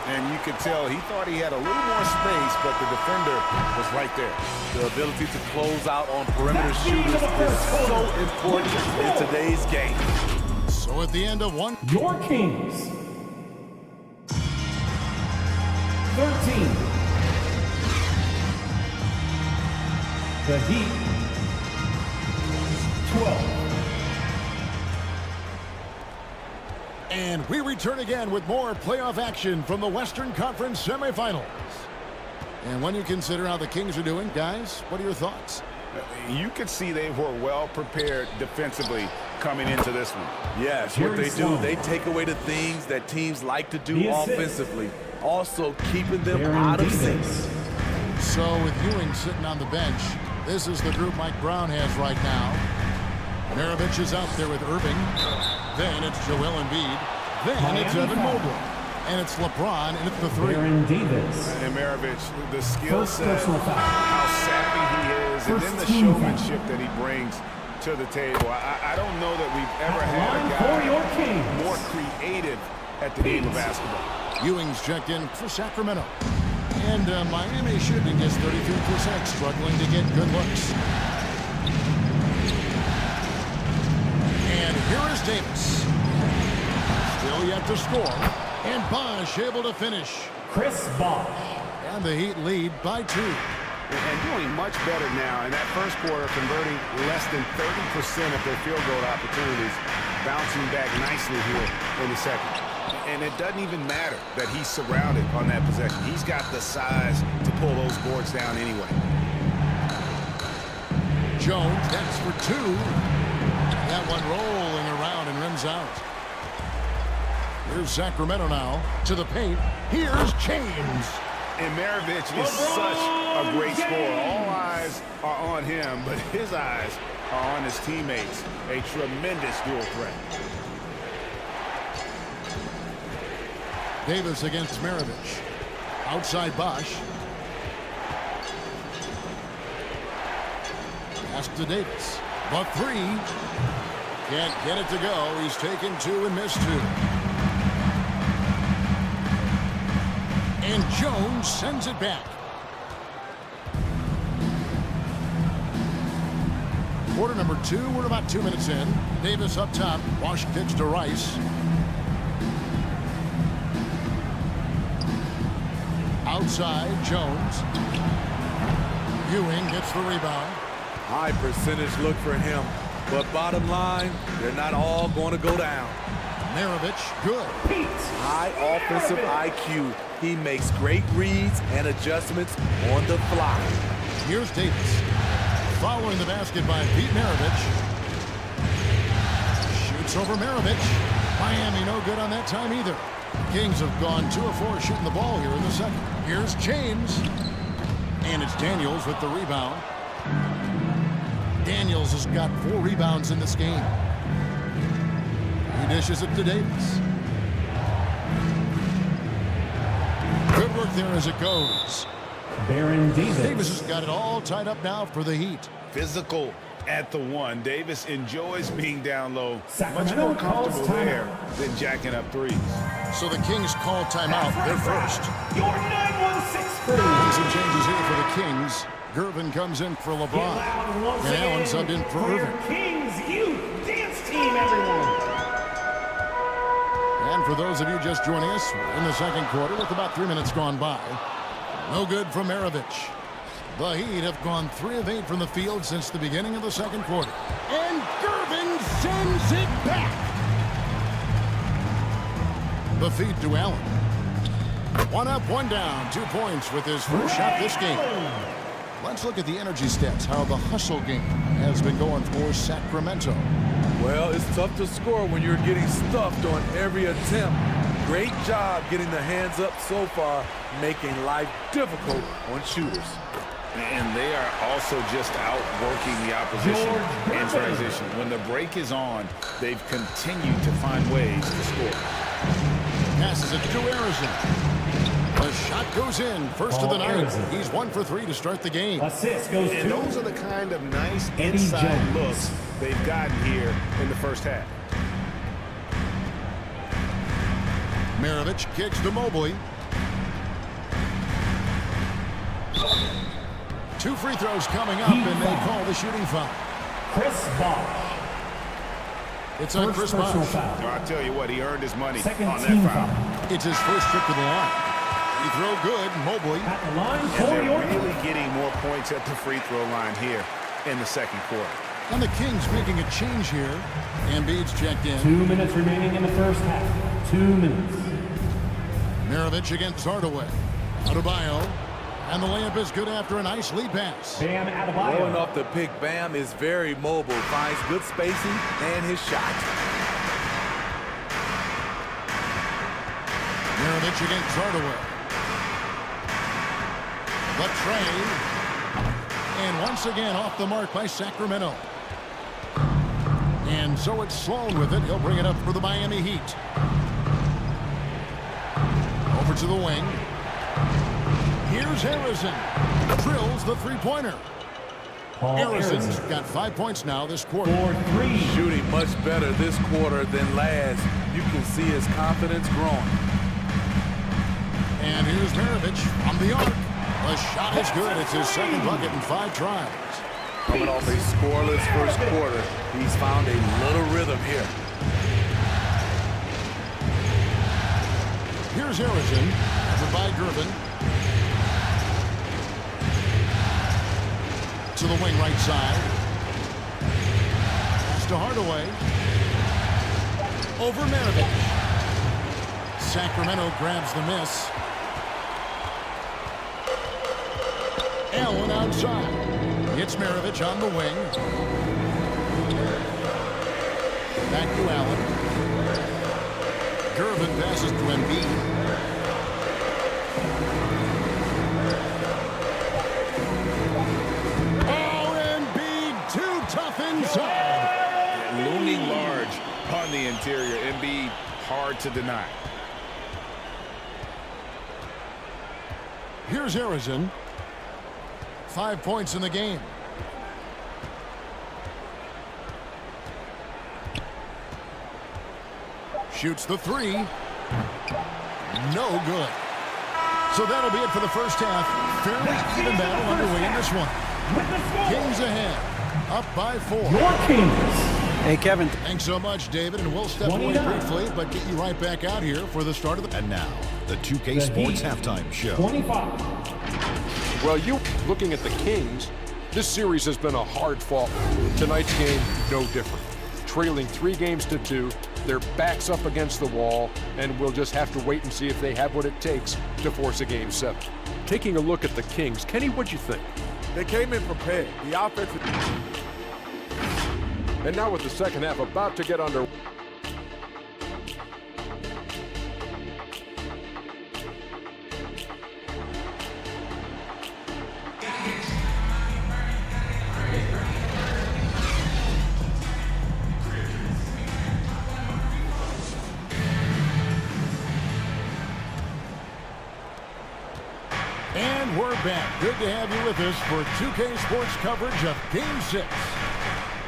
And you could tell he thought he had a little more space, but the defender was right there. The ability to close out on perimeter shooters is so important in today's game. So at the end of one, your Kings 13. The Heat 12. And we return again with more playoff action from the Western Conference semifinals. And when you consider how the Kings are doing, guys, what are your thoughts? You could see they were well prepared defensively coming into this one. Yes, what they do, they take away the things that teams like to do offensively, also keeping them out of sync. So with Ewing sitting on the bench, this is the group Mike Brown has right now. Maravich is out there with Irving. Then it's Joel Embiid. Then it's Evan Mobley. And it's LeBron, and it's the 3. Davis. And Maravich, the skill set, how savvy he is, and then the showmanship that he brings to the table. I don't know that we've ever had a guy more creative at the game of basketball. Ewing's checked in for Sacramento. And Miami shooting is 33%, struggling to get good looks. Here is Davis. Still yet to score. And Bosch able to finish. Chris Bosch. And the Heat lead by 2. And doing much better now in that first quarter, converting less than 30% of their field goal opportunities, bouncing back nicely here in the second. And it doesn't even matter that he's surrounded on that possession. He's got the size to pull those boards down anyway. Jones gets for 2. That one rolling around and rims out. Here's Sacramento now to the paint. Here's James. And Maravich is such a great scorer. All eyes are on him, but his eyes are on his teammates. A tremendous dual threat. Davis against Maravich. Outside Bosch. Pass to Davis. The 3. Can't get it to go. He's taken 2 and missed 2. And Jones sends it back. Quarter number 2. We're about 2 minutes in. Davis up top. Bosch kicks to Rice. Outside, Jones. Ewing gets the rebound. High percentage look for him. But bottom line, they're not all going to go down. Maravich, good. High offensive IQ. He makes great reads and adjustments on the fly. Here's Davis. Following the basket by Pete Maravich. Shoots over Maravich. Miami no good on that time either. Kings have gone 2 of 4 shooting the ball here in the second. Here's James. And it's Daniels with the rebound. Daniels has got 4 rebounds in this game. He dishes it to Davis. Good work there as it goes. Baron Davis. Davis has got it all tied up now for the Heat. Physical at the 1. Davis enjoys being down low. Sacramento Much more calls comfortable there timeout. than jacking up threes. So the Kings call timeout. They're first. Your 916 crew. And some changes here for the Kings. Gervin comes in for LeBron. And Allen subbed in for Irving. Kings Youth Dance Team, everyone. And for those of you just joining us, we're in the second quarter with about 3 minutes gone by. No good from Maravich. The Heat have gone 3 of 8 from the field since the beginning of the second quarter. And Gervin sends it back. The feed to Allen. 1 up, 1 down. 2 points with his first shot this game. Let's look at the energy stats, how the hustle game has been going for Sacramento. Well, it's tough to score when you're getting stuffed on every attempt. Great job getting the hands up so far, making life difficult on shooters. And they are also just outworking the opposition in transition. When the break is on, they've continued to find ways to score. Passes it to Harrison. The shot goes in. First of the night. He's 1 for 3 to start the game. Assist goes to. And those are the kind of nice Eddie inside Jones. looks they've gotten here in the first half. Maravich kicks to Mobley. 2 free throws coming up, and they call the shooting foul. Chris Bosch. It's on Chris Bosch. I'll tell you what, he earned his money Second on team that foul. foul. It's his first trip to the line. He throw good. Mobley. At the line And for they're your really getting more points at the free throw line here in the second quarter. And the Kings making a change here. Embiid's checked in. 2 minutes remaining in the first half. 2 minutes. Maravich against Hardaway. Adebayo. And the layup is good after a nice lead pass. Bam Adebayo. Going off the pick, Bam is very mobile, finds good spacing and his shot. Maravich against Hardaway. The trade. And once again off the mark by Sacramento. And so it's Sloan with it. He'll bring it up for the Miami Heat. Over to the wing. Here's Harrison. Drills the three-pointer. Harrison's got 5 points now this quarter. Shooting much better this quarter than last. You can see his confidence growing. And here's Maravich from the arc. The shot is good. It's his second bucket in 5 tries. Coming off a scoreless first quarter, he's found a little rhythm here. Here's Harrison, covered by Gervin. To the wing right side. Pass to Hardaway. Over Maravich. Sacramento grabs the miss. Allen outside. It's Maravich on the wing. Back to Allen. Gervin passes to Embiid. Oh, Embiid too tough inside. Looming large on the interior. Embiid hard to deny. Here's Harrison. 5 points in the game. Shoots the three. No good. So that'll be it for the first half. Fairly even battle underway in this one. Kings ahead. Up by 4. Your Kings. Hey, Kevin. Thanks so much, David. And we'll step away briefly, but get you right back out here for the start of the... And now, the 2K Sports Halftime Show. 25. Well, you looking at the Kings, this series has been a hard-fought one. Tonight's game, no different. Trailing 3 games to 2, their backs up against the wall, and we'll just have to wait and see if they have what it takes to force a Game 7. Taking a look at the Kings, Kenny, what'd you think? They came in prepared. The offense... And now with the second half about to get under... And we're back. Good to have you with us for 2K Sports coverage of Game 6.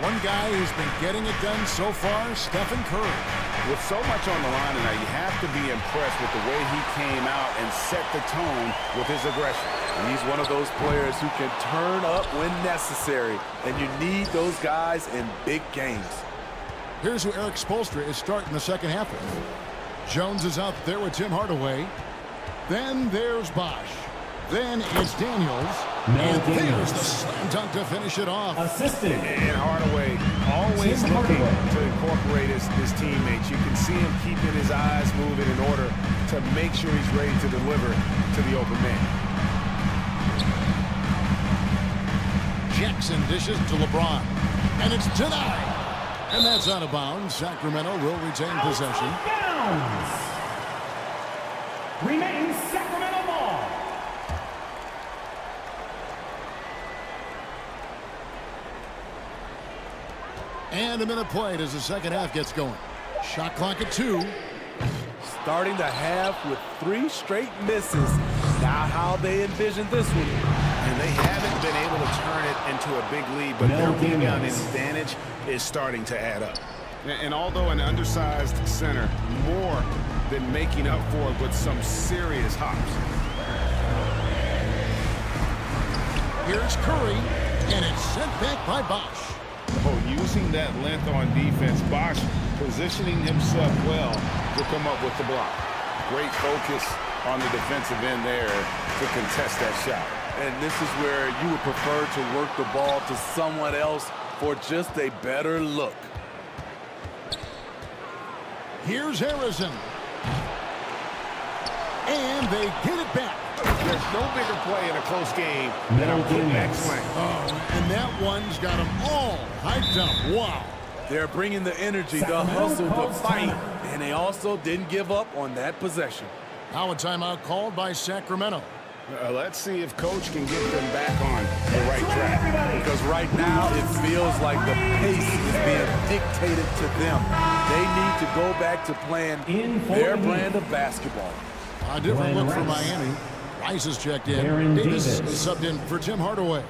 One guy who's been getting it done so far, Stephen Curry. With so much on the line tonight, you have to be impressed with the way he came out and set the tone with his aggression. And he's one of those players who can turn up when necessary, and you need those guys in big games. Here's who Eric Spoelstra is starting the second half with. Jones is out there with Tim Hardaway. Then there's Bosch. Then it's Daniels. And there's the slam dunk to finish it off. Assisted. And Hardaway always looking to incorporate his teammates. You can see him keeping his eyes moving in order to make sure he's ready to deliver to the open man. Jackson dishes to LeBron. And it's denied. And that's out of bounds. Sacramento will retain possession. Bounds. Remains Sacramento ball. And a minute played as the second half gets going. Shot clock at 2. Starting the half with 3 straight misses. Not how they envisioned this one. And they haven't been able to turn it into a big lead, but their rebound advantage is starting to add up. And although an undersized center, more than making up for it with some serious hops. Here's Curry, and it's sent back by Bosch. Oh, using that length on defense, Bosch positioning himself well to come up with the block. Great focus on the defensive end there to contest that shot. And this is where you would prefer to work the ball to someone else for just a better look. Here's Harrison. And they get it back. There's no bigger play in a close game than a putback swing. Oh, and that one's got them all hyped up. Wow. They're bringing the energy, the hustle, the fight, and they also didn't give up on that possession. Now a timeout called by Sacramento. Let's see if Coach can get them back on the right track. Because right now it feels like the pace is being dictated to them. They need to go back to playing their brand of basketball. A different look for Miami. Rice has checked in. Davis is subbed in for Tim Hardaway.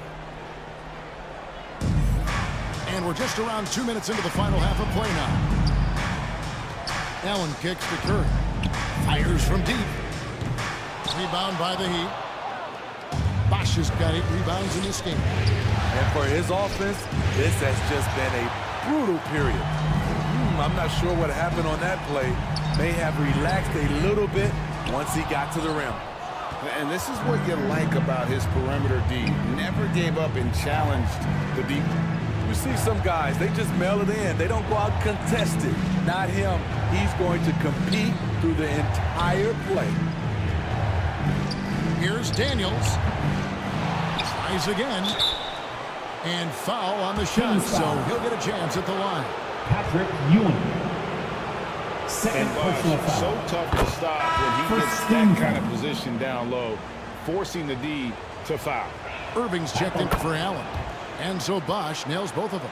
And we're just around 2 minutes into the final half of play now. Allen kicks to Curry. Fires from deep. Rebound by the Heat. Bosch Bosh has got 8 rebounds in this game. And for his offense, this has just been a brutal period. I'm not sure what happened on that play. May have relaxed a little bit once he got to the rim. And this is what you like about his perimeter D. Never gave up and challenged the deep. You see some guys, they just mail it in. They don't go out contested. Not him. He's going to compete through the entire play. Here's Daniels. Tries again. And foul on the shot, so he'll get a chance at the line. Patrick Ewing. Second personal foul. So tough to stop when he gets that kind of position down low, forcing the D to foul. Irving's checked in for Allen. And so Bosh nails both of them.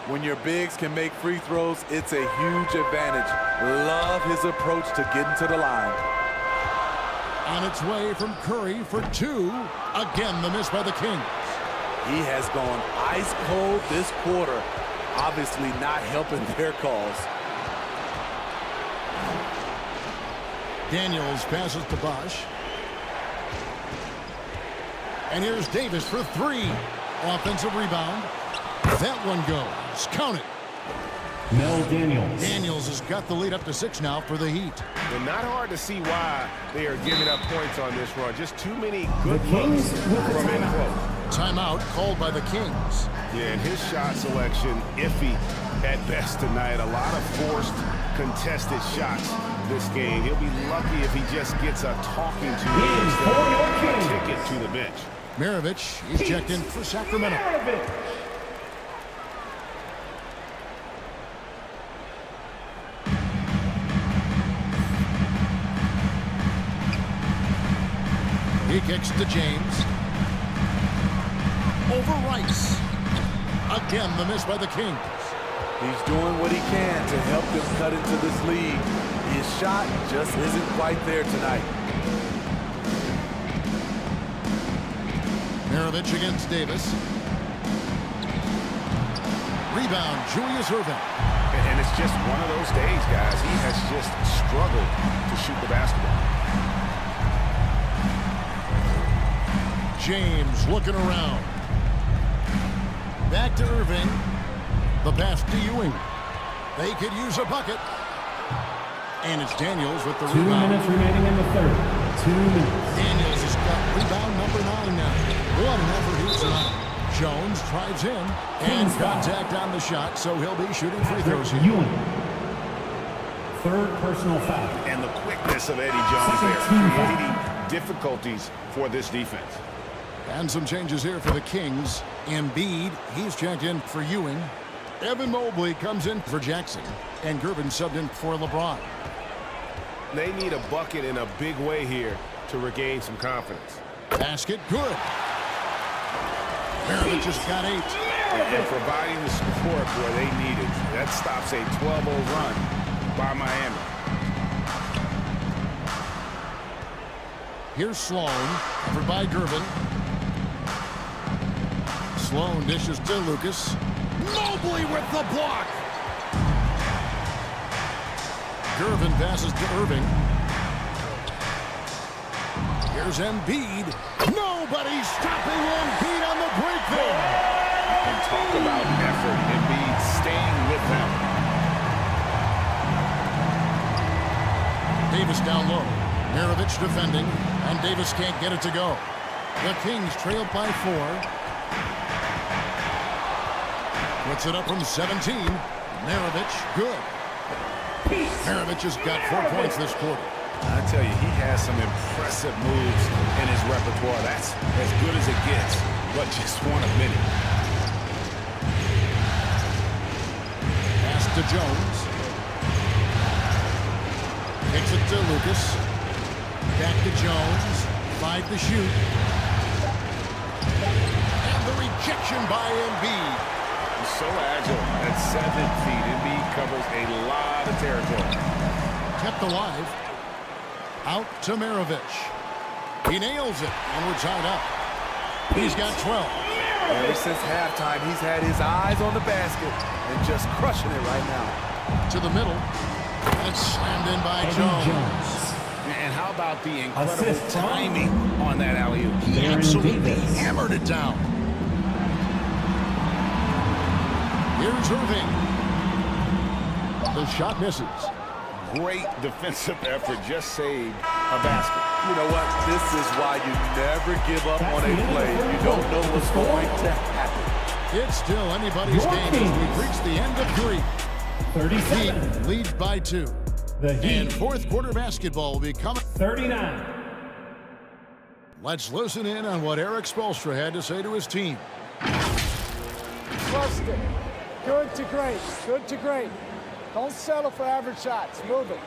When your bigs can make free throws, it's a huge advantage. Love his approach to getting to the line. On its way from Curry for 2. Again, the miss by the Kings. He has gone ice cold this quarter. Obviously not helping their cause. Daniels passes to Bosh. And here's Davis for 3. Offensive rebound. That one goes. Count it. Mel Daniels. Daniels has got the lead up to 6 now for the Heat. And not hard to see why they are giving up points on this run. Just too many The good Kings looks with the from in timeout. close. Timeout called by the Kings. Yeah, and his shot selection, iffy at best tonight. A lot of forced, contested shots this game. He'll be lucky if he just gets a talking to instead of a ticket to the bench. Maravich, he's checked in for Sacramento. He kicks to James. Over Rice. Again, the miss by the Kings. He's doing what he can to help them cut into this lead. His shot just isn't quite there tonight. Maravich against Davis. Rebound, Julius Irving. And it's just one of those days, guys. He has just struggled to shoot the basketball. James looking around. Back to Irving. The pass to Ewing. They could use a bucket. And it's Daniels with the 2 rebound. minutes remaining in the third. 2 minutes. Daniels has got rebound number 9 now. What an effort here tonight. Jones drives in and contact on the shot, so he'll be shooting free throws here. Ewing. Third personal foul. And the quickness of Eddie Jones there, creating difficulties for this defense. And some changes here for the Kings. Embiid, he's checked in for Ewing. Evan Mobley comes in for Jackson. And Gervin subbed in for LeBron. They need a bucket in a big way here to regain some confidence. Basket good. Maravich just got 8. And providing the support where they need it. That stops a 12-0 run by Miami. Here's Sloan, covered by Gervin. Sloan dishes to Lucas. Mobley with the block. Gervin passes to Irving. Here's Embiid. Nobody's stopping Embiid on the break there. And talk about effort. Embiid staying with them. Davis down low. Maravich defending, and Davis can't get it to go. The Kings trail by 4. Puts it up from 17. Maravich, good. Maravich has got 4 points this quarter. I tell you, he has some impressive moves in his repertoire. That's as good as it gets, but just one of many. Pass to Jones. Kicks it to Lucas. Back to Jones. 5 to shoot. And the rejection by Embiid. He's so agile at 7 feet. Embiid covers a lot of territory. Kept alive. Out to Maravich. He nails it, and we're tied up. He's got 12. Ever since halftime, he's had his eyes on the basket and just crushing it right now. To the middle. And slammed in by Jones. And how about the incredible timing on that alley-oop? He absolutely hammered it down. Here's Irving. The shot misses. Great defensive effort, just saved a basket. You know what? This is why you never give up on a play. You don't know what's going to happen. It's still anybody's game as we reach the end of 3. 37. Heat lead by 2. The Heat. And fourth quarter basketball will be coming. 39. Let's listen in on what Eric Spoelstra had to say to his team. Trust it. Good to great. Good to great. Don't settle for average shots. Move it.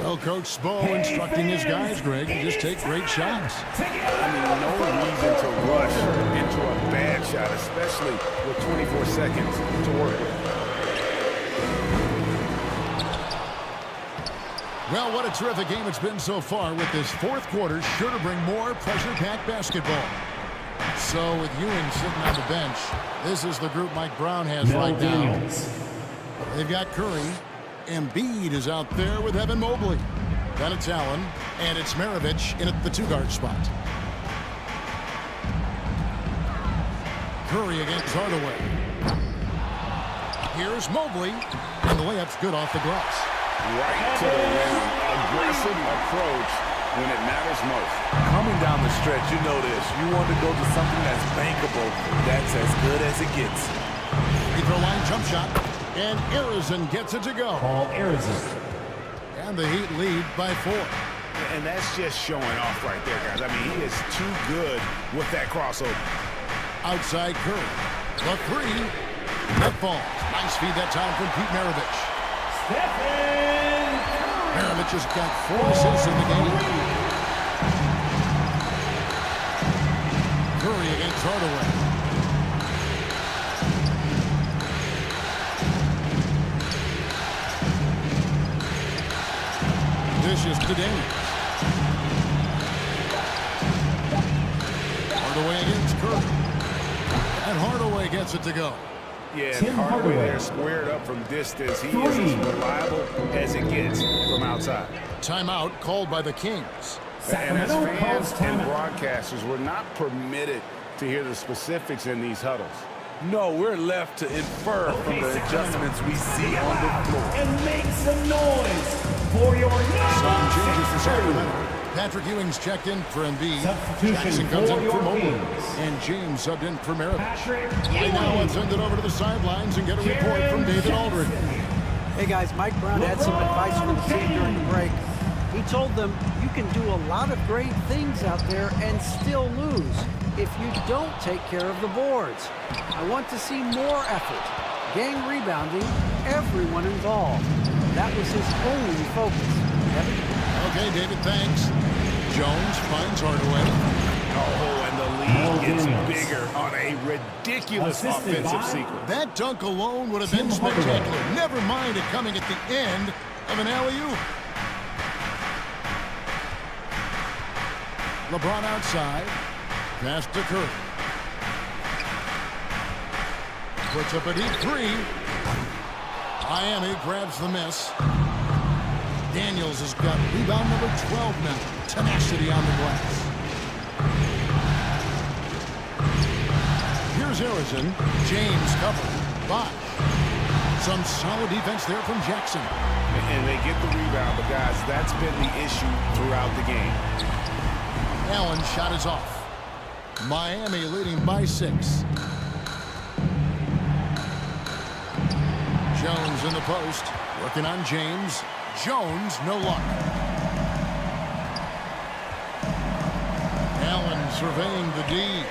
Well, Coach Spo instructing his guys, Greg, to just take great shots. I mean, no reason to rush into a bad shot, especially with 24 seconds to work with. Well, what a terrific game it's been so far, with this fourth quarter sure to bring more pressure-packed basketball. So with Ewing sitting on the bench, this is the group Mike Brown has right now. They've got Curry. Embiid is out there with Evan Mobley. Then it's Allen, and it's Maravich in at the 2-guard spot. Curry against Hardaway. Here's Mobley, and the layup's good off the glass. Right to the rim. Aggressive approach when it matters most. Coming down the stretch, you know this. You want to go to something that's bankable. That's as good as it gets. Free throw line jump shot. And Arizin gets it to go. Paul Arizin. And the Heat lead by 4. And that's just showing off right there, guys. I mean, he is too good with that crossover. Outside Curry. The 3. Net ball. Nice feed that time from Pete Maravich. Maravich has got 4 assists in the game. Curry against Hardaway. Vicious to Daniels. Hardaway against Curry. And Hardaway gets it to go. Yeah, Hardaway there squared up from distance. He is as reliable as it gets from outside. Timeout called by the Kings. And as fans and broadcasters, we're not permitted to hear the specifics in these huddles. No, we're left to infer from the adjustments we see on the floor. And make some noise for your Some changes for Sacramento. Patrick Ewing's checked in for Embiid. Jackson comes in for Mobley. And James subbed in for Maravich. Right now, let's send it over to the sidelines and get a report from David Aldridge. Hey guys, Mike Brown had some advice for the team during the break. He told them you can do a lot of great things out there and still lose if you don't take care of the boards. I want to see more effort, gang rebounding, everyone involved. That was his only focus. Kevin? Okay, David, thanks. Jones finds Hardaway. Oh, and the lead gets bigger on a ridiculous offensive sequence. That dunk alone would have been spectacular. Never mind it coming at the end of an alley-oop. LeBron outside. Pass to Curry. Puts up a deep 3. Miami grabs the miss. Daniels has got rebound number 12 now. Tenacity on the glass. Here's Arizin. James covered. Bosh. Some solid defense there from Jackson. And they get the rebound, but guys, that's been the issue throughout the game. Allen shot is off. Miami leading by 6. Jones in the post. Working on James. Jones, no luck. Allen surveying the D.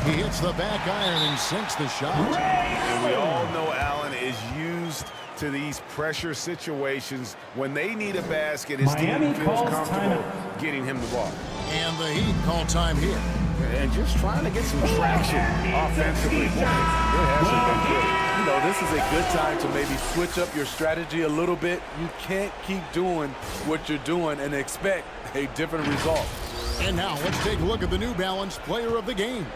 He hits the back iron and sinks the shot. And we all know Allen is used to these pressure situations. When they need a basket, his team feels comfortable getting him the ball. And the Heat call time here. And just trying to get some traction offensively. It hasn't been good. You know, this is a good time to maybe switch up your strategy a little bit. You can't keep doing what you're doing and expect a different result. And now let's take a look at the New Balance player of the game.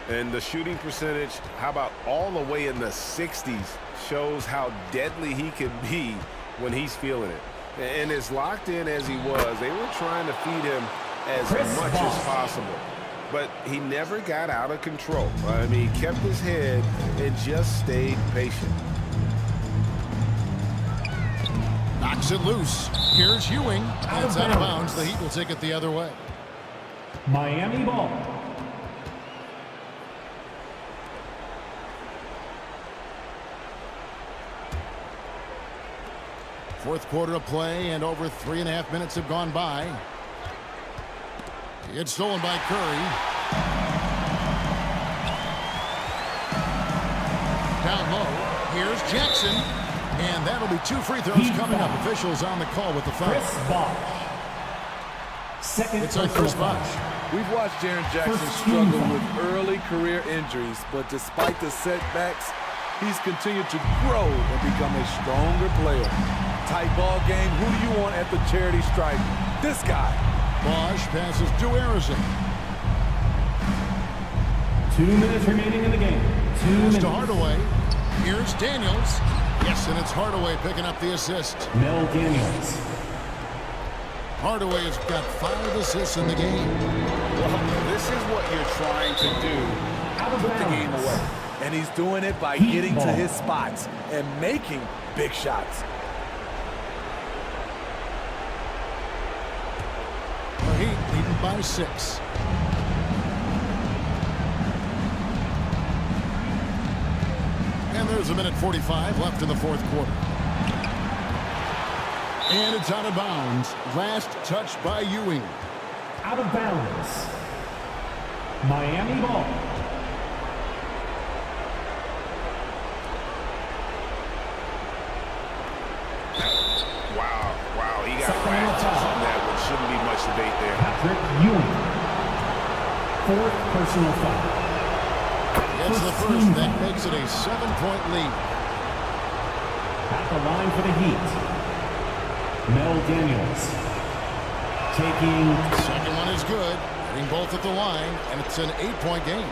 And the shooting percentage, how about all the way in the 60s, shows how deadly he can be when he's feeling it. And as locked in as he was, they were trying to feed him as much as possible. But he never got out of control. I mean, he kept his head and just stayed patient. Knocks it loose. Here's Ewing. And it's out of bounds. The Heat will take it the other way. Miami ball. Fourth quarter of play, and over 3.5 minutes have gone by. It's stolen by Curry. Down low. Here's Jackson. And that'll be 2 free throws coming up. Officials on the call with the foul. It's on Chris Bosh. We've watched Jaren Jackson struggle with early career injuries, but despite the setbacks, he's continued to grow and become a stronger player. Tight ball game. Who do you want at the charity stripe? This guy. Bosh passes to Harrison. 2 minutes remaining in the game. 2 minutes. To Hardaway. Here's Daniels. Yes, and it's Hardaway picking up the assist. Mel Daniels. Hardaway has got 5 assists in the game. Well, this is what you're trying to do. Put the game away. And he's doing it by getting to his spots and making big shots. The Heat leading by 6. And there's 1:45 left in the fourth quarter. And it's out of bounds. Last touch by Ewing. Out of bounds. Miami ball. Wow, he got wrapped on that one. Shouldn't be much debate there. Patrick Ewing. 4th personal foul. It's the first. That makes it a 7-point lead. At the line for the Heat. Mel Daniels. Taking. Second one is good. Hitting both at the line, and it's an 8-point game.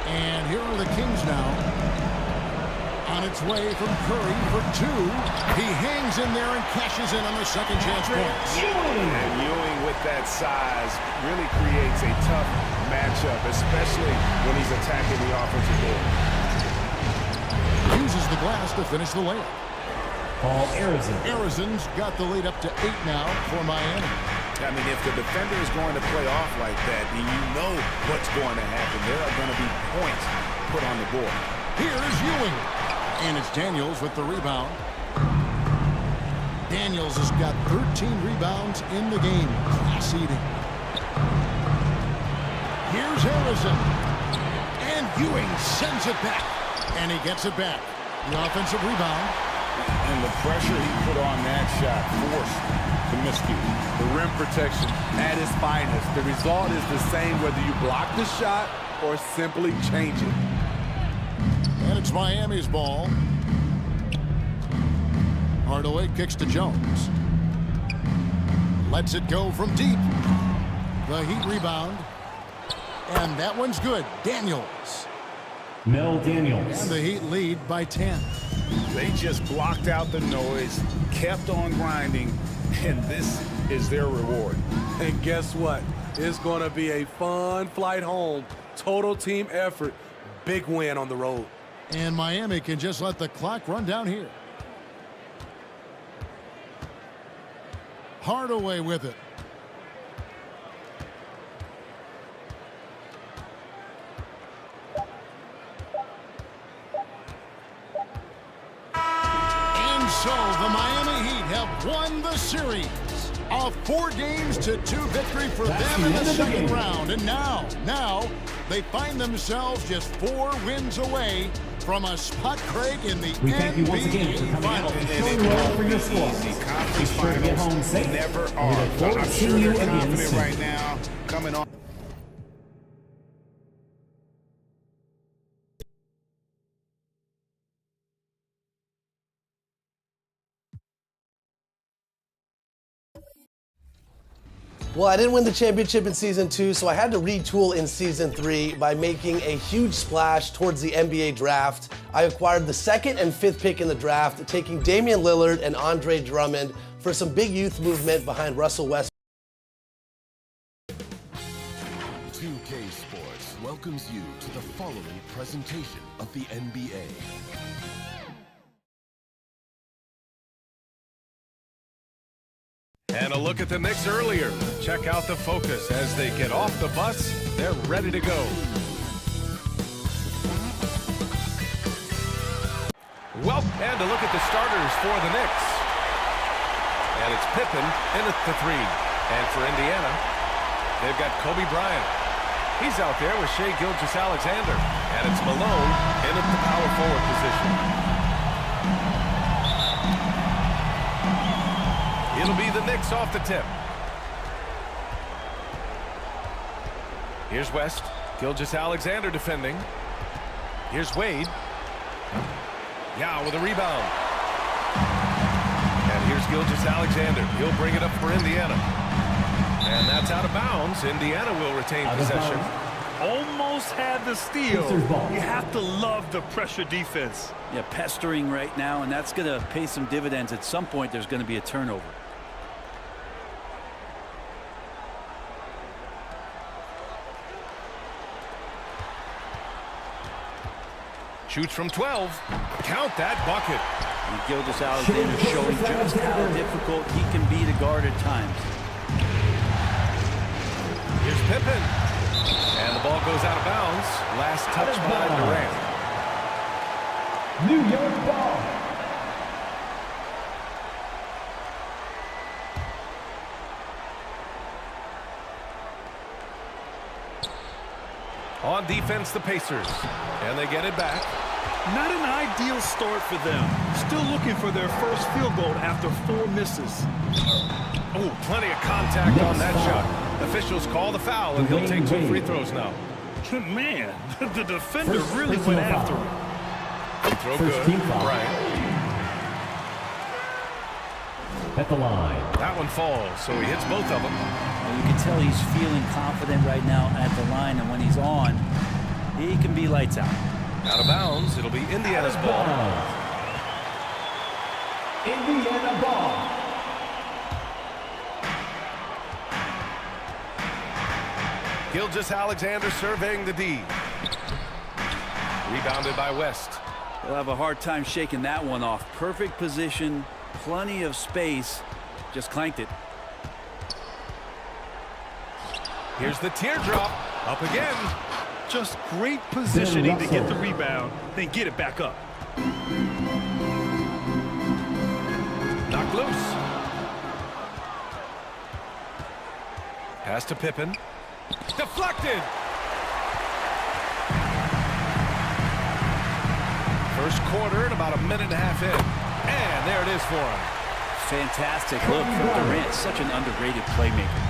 And here are the Kings now. On its way from Curry for 2. He hangs in there and cashes in on the second chance points. And Ewing with that size really creates a tough matchup, especially when he's attacking the offensive board. Uses the glass to finish the layup. Paul Arizin. Arizon's got the lead up to 8 now for Miami. I mean, if the defender is going to play off like that, then you know what's going to happen. There are going to be points put on the board. Here's Ewing. And it's Daniels with the rebound. Daniels has got 13 rebounds in the game. Class eating. Here's Harrison. And Ewing sends it back. And he gets it back. The offensive rebound. And the pressure he put on that shot forced the miscue. The rim protection at its finest. The result is the same whether you block the shot or simply change it. And it's Miami's ball. Hardaway kicks to Jones. Lets it go from deep. The Heat rebound. And that one's good. Daniels. Mel Daniels. And the Heat lead by 10. They just blocked out the noise, kept on grinding, and this is their reward. And guess what? It's going to be a fun flight home. Total team effort. Big win on the road. And Miami can just let the clock run down here. Hardaway with it. And so the Miami Heat have won the series. A 4-2 victory for them in the second round. And now they find themselves just 4 wins away from a spot, Craig, in the We thank you once again for coming out and showing well for your squad. Be sure to get home safe. Never We are. look forward to I'm seeing sure you they're again confident soon. right now coming on. Well, I didn't win the championship in Season 2, so I had to retool in Season 3 by making a huge splash towards the NBA draft. I acquired the 2nd and 5th pick in the draft, taking Damian Lillard and Andre Drummond for some big youth movement behind Russell Westbrook. 2K Sports welcomes you to the following presentation of the NBA. And a look at the Knicks earlier. Check out the focus as they get off the bus. They're ready to go. Well, and a look at the starters for the Knicks. And it's Pippen in at the 3. And for Indiana, they've got Kobe Bryant. He's out there with Shai Gilgeous-Alexander. And it's Malone in at the power forward position. It'll be the Knicks off the tip. Here's West. Gilgeous-Alexander defending. Here's Wade. Yeah, with a rebound. And here's Gilgeous-Alexander. He'll bring it up for Indiana. And that's out of bounds. Indiana will retain possession. Almost had the steal. You have to love the pressure defense. Yeah, pestering right now, and that's going to pay some dividends. At some point, there's going to be a turnover. Shoots from 12. Count that bucket. And Gilgeous-Alexander showing just how difficult he can be to guard at times. Here's Pippen. And the ball goes out of bounds. Last touch by Durant. New York ball. On defense, the Pacers. And they get it back. Not an ideal start for them. Still looking for their first field goal after 4 misses. Oh, plenty of contact on that shot. Officials call the foul, and he'll take 2 free throws now. Man, the defender really went after him. Throw good. Bryant. At the line. That one falls, so he hits both of them. You can tell he's feeling confident right now at the line, and when he's on, he can be lights out. Out of bounds. It'll be Indiana's ball. Indiana ball. Gilgeous-Alexander surveying the D. Rebounded by West. He'll have a hard time shaking that one off. Perfect position, plenty of space. Just clanked it. Here's the teardrop. Up again. Just great positioning to get the rebound, then get it back up. Knocked loose. Pass to Pippen. Deflected. First quarter and about a minute and a half in. And there it is for him. Fantastic look from Durant. Such an underrated playmaker.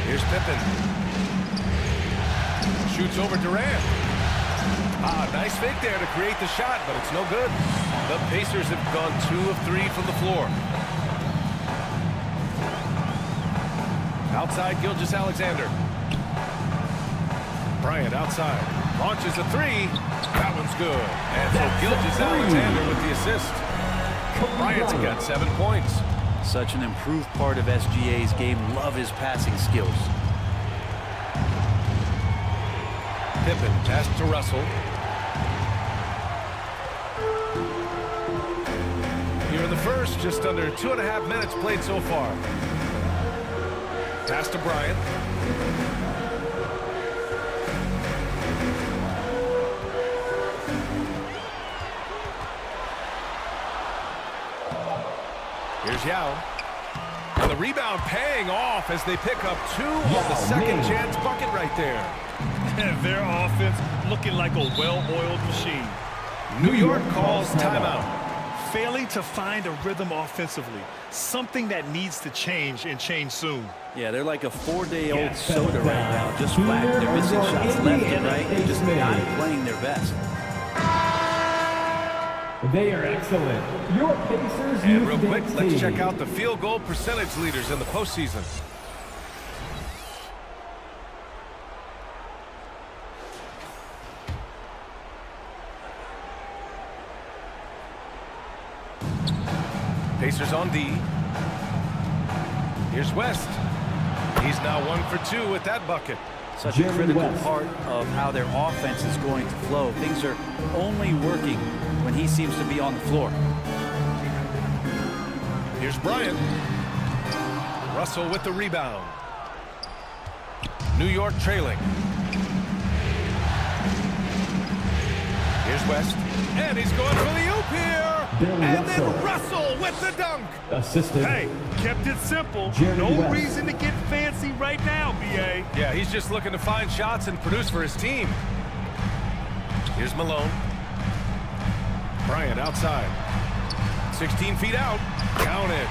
Here's Pippen. Shoots over Durant. Nice fake there to create the shot, but it's no good. The Pacers have gone 2 of 3 from the floor. Outside, Gilgeous-Alexander. Bryant outside. Launches a 3. That one's good. And so Gilgeous-Alexander with the assist. Bryant's got 7 points. Such an improved part of SGA's game. Love his passing skills. Pippen pass to Russell. Here in the first, just under 2.5 minutes played so far. Pass to Bryant. Here's Yao. And the rebound paying off as they pick up 2 on the second chance bucket right there. And their offense looking like a well-oiled machine. New York calls timeout. Failing to find a rhythm offensively. Something that needs to change and change soon. Yeah, they're like a 4-day-old soda right now. Just flat. They're missing shots left and right. They're just not playing their best. They are excellent. Your Pacers And youth real quick, dance let's team. check out the field goal percentage leaders in the postseason. Pacers on D. Here's West. He's now 1 for 2 with that bucket. Such a critical part of how their offense is going to flow. Things are only working when he seems to be on the floor. Here's Bryant. Russell with the rebound. New York trailing. Here's West. And he's going for the oop here. And then Russell with the dunk. Assisted. Hey, kept it simple. Jerry No West. reason to get fancy right now, B.A. Yeah, he's just looking to find shots and produce for his team. Here's Malone. Bryant outside. 16 feet out. Count it.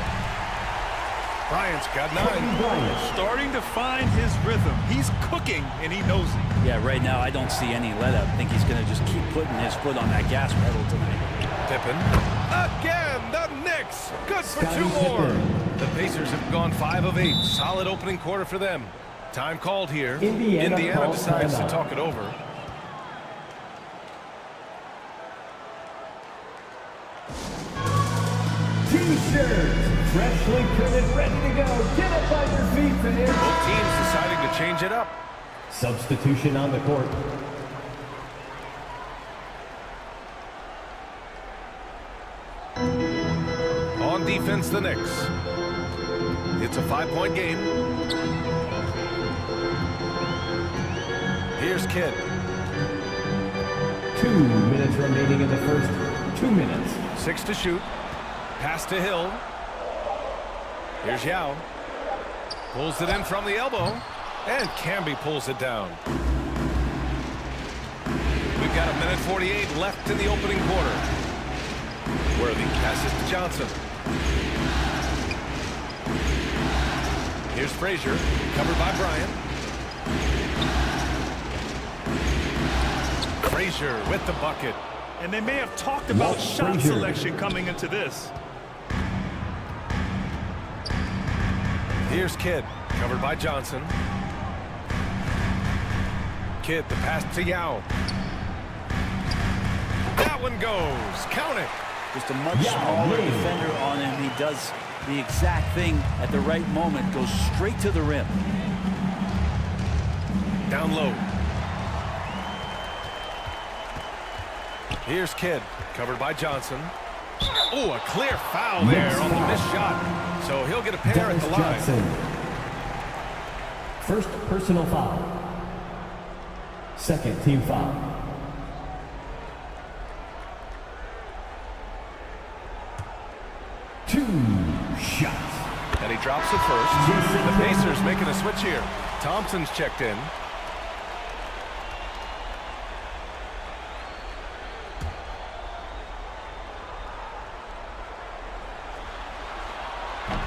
Bryant's got 9. Starting to find his rhythm. He's cooking, and he knows it. Yeah, right now I don't see any let-up. I think he's going to just keep putting his foot on that gas pedal tonight. Pippen. Again, the Knicks. Good for 2 more. The Pacers have gone 5 of 8. Solid opening quarter for them. Time called here. Indiana decides to talk it over. T-shirts, freshly printed, ready to go. Get up on your feet, fans. Both teams deciding to change it up. Substitution on the court. On defense, the Knicks. It's a 5-point game. Here's Kidd. 2 minutes remaining in the first 2 minutes. 6 to shoot. Pass to Hill. Here's Yao. Pulls it in from the elbow. And Camby pulls it down. We've got 1:48 left in the opening quarter. Worthy passes to Johnson. Here's Frazier, covered by Bryant. Frazier with the bucket. And they may have talked about shot selection coming into this. Here's Kidd, covered by Johnson. Kidd, the pass to Yao. That one goes. Count it. Just a much smaller defender on him. He does the exact thing at the right moment. Goes straight to the rim. Down low. Here's Kidd, covered by Johnson. Oh, a clear foul there on the missed shot. So he'll get a pair at the line. Johnson. First personal foul. Second team foul. Two shots. And he drops it first. The Pacers making a switch here. Thompson's checked in.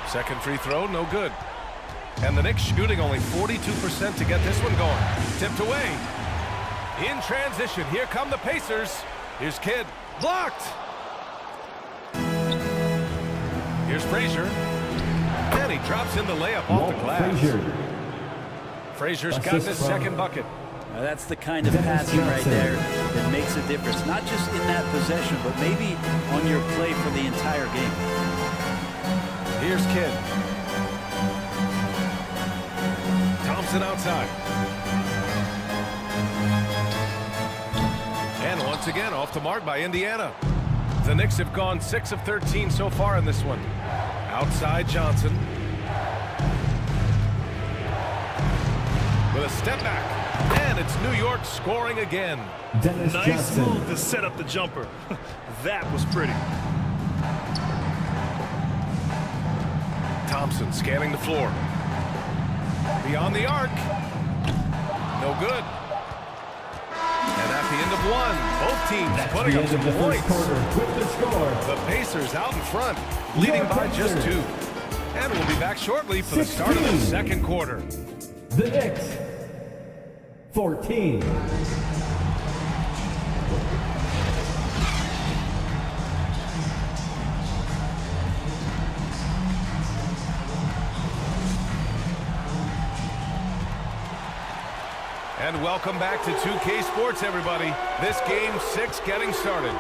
Second free throw, no good. And the Knicks shooting only 42% to get this one going. Tipped away. In transition, here come the Pacers. Here's Kidd, blocked. Here's Frazier. And he drops in the layup off the glass. Frazier's got his second bucket. Now that's the kind of passing right there that makes a difference. Not just in that possession, but maybe on your play for the entire game. Here's Kidd. Thompson outside. And once again, off the mark by Indiana. The Knicks have gone 6 of 13 so far in this one. Outside Johnson. With a step back. And it's New York scoring again. Nice move to set up the jumper. That was pretty. Thompson scanning the floor. Beyond the arc. No good. And at the end of one, both teams putting up some points. The Pacers out in front, leading by just 2. And we'll be back shortly for the start of the second quarter. The Knicks, 14. And welcome back to 2K Sports, everybody. This game 6 getting started.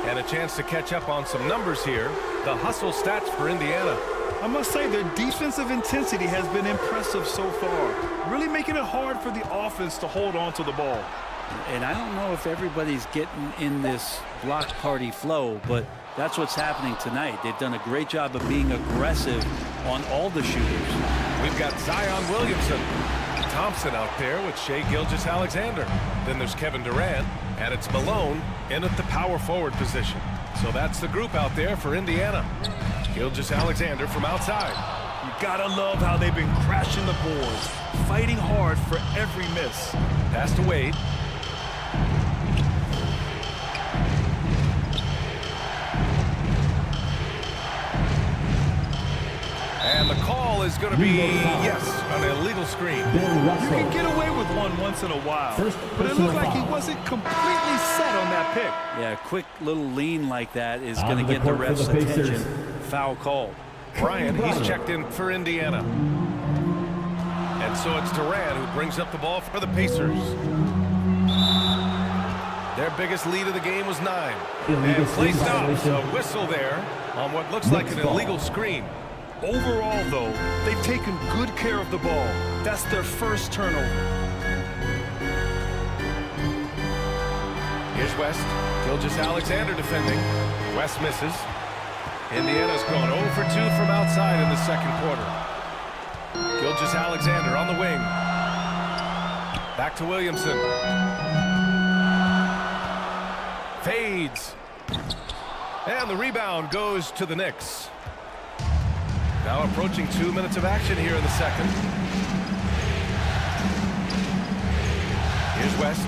And a chance to catch up on some numbers here. The hustle stats for Indiana. I must say their defensive intensity has been impressive so far, really making it hard for the offense to hold on to the ball. And I don't know if everybody's getting in this block party flow, but that's what's happening tonight. They've done a great job of being aggressive on all the shooters. We've got Zion Williamson, Thompson out there with Shai Gilgeous-Alexander. Then there's Kevin Durant, and it's Malone in at the power forward position. So that's the group out there for Indiana. Gilgeous-Alexander from outside. You gotta love how they've been crashing the boards, fighting hard for every miss. Pass to Wade. And the call is going to be, yes, an illegal screen. You can get away with one once in a while, but it looked like he wasn't completely set on that pick. Yeah, a quick little lean like that is going to get the ref's attention. Foul call. Bryant, he's checked in for Indiana. And so it's Durant who brings up the ball for the Pacers. Their biggest lead of the game was 9. And play stops, a whistle there on what looks like an illegal screen. Overall, though, they've taken good care of the ball. That's their first turnover. Here's West. Gilgeous-Alexander defending. West misses. Indiana's gone 0 for 2 from outside in the second quarter. Gilgeous-Alexander on the wing. Back to Williamson. Fades. And the rebound goes to the Knicks. Now approaching 2 minutes of action here in the second. Here's West.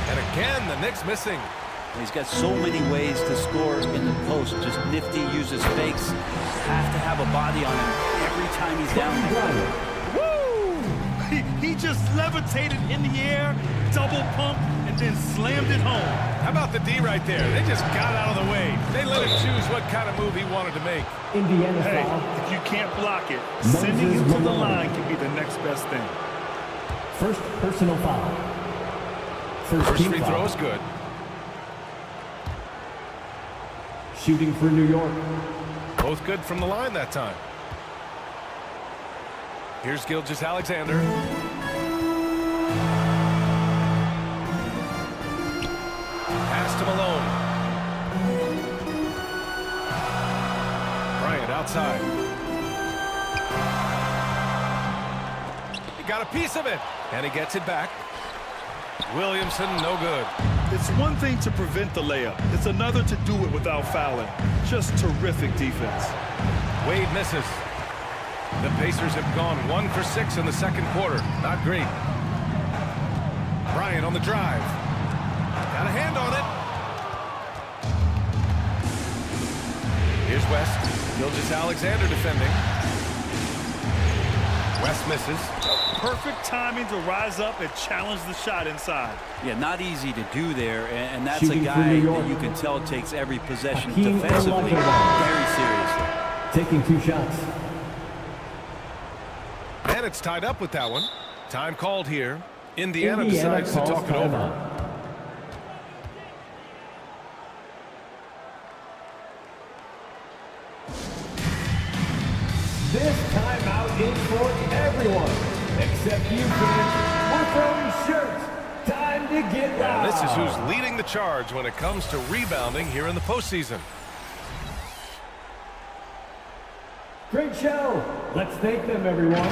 And again, the Knicks missing. He's got so many ways to score in the post. Just nifty, uses fakes. Have to have a body on him every time he's down there. Woo! He just levitated in the air, double pump, and then slammed it home. How about the D right there? They just got out of the way. They let him choose what kind of move he wanted to make. Indiana hey, foul. If you can't block it, sending him to the line can be the next best thing. First personal foul. First free throw is good. Shooting for New York. Both good from the line that time. Here's Gilgeous-Alexander. Pass to Malone. Bryant outside. He got a piece of it, and he gets it back. Williamson, no good. It's one thing to prevent the layup. It's another to do it without fouling. Just terrific defense. Wade misses. The Pacers have gone 1 for 6 in the second quarter. Not great. Bryant on the drive. Got a hand on it. Here's West. Gilgeous-Alexander defending. West misses. Perfect timing to rise up and challenge the shot inside. Yeah, not easy to do there, and that's a guy that you can tell takes every possession defensively very seriously. Taking 2 shots. And it's tied up with that one. Time called here. Indiana decides to talk it over. This timeout is for everyone, except you kids. We're throwing shirts. Time to get loud. This is who's leading the charge when it comes to rebounding here in the postseason. Great show. Let's thank them, everyone.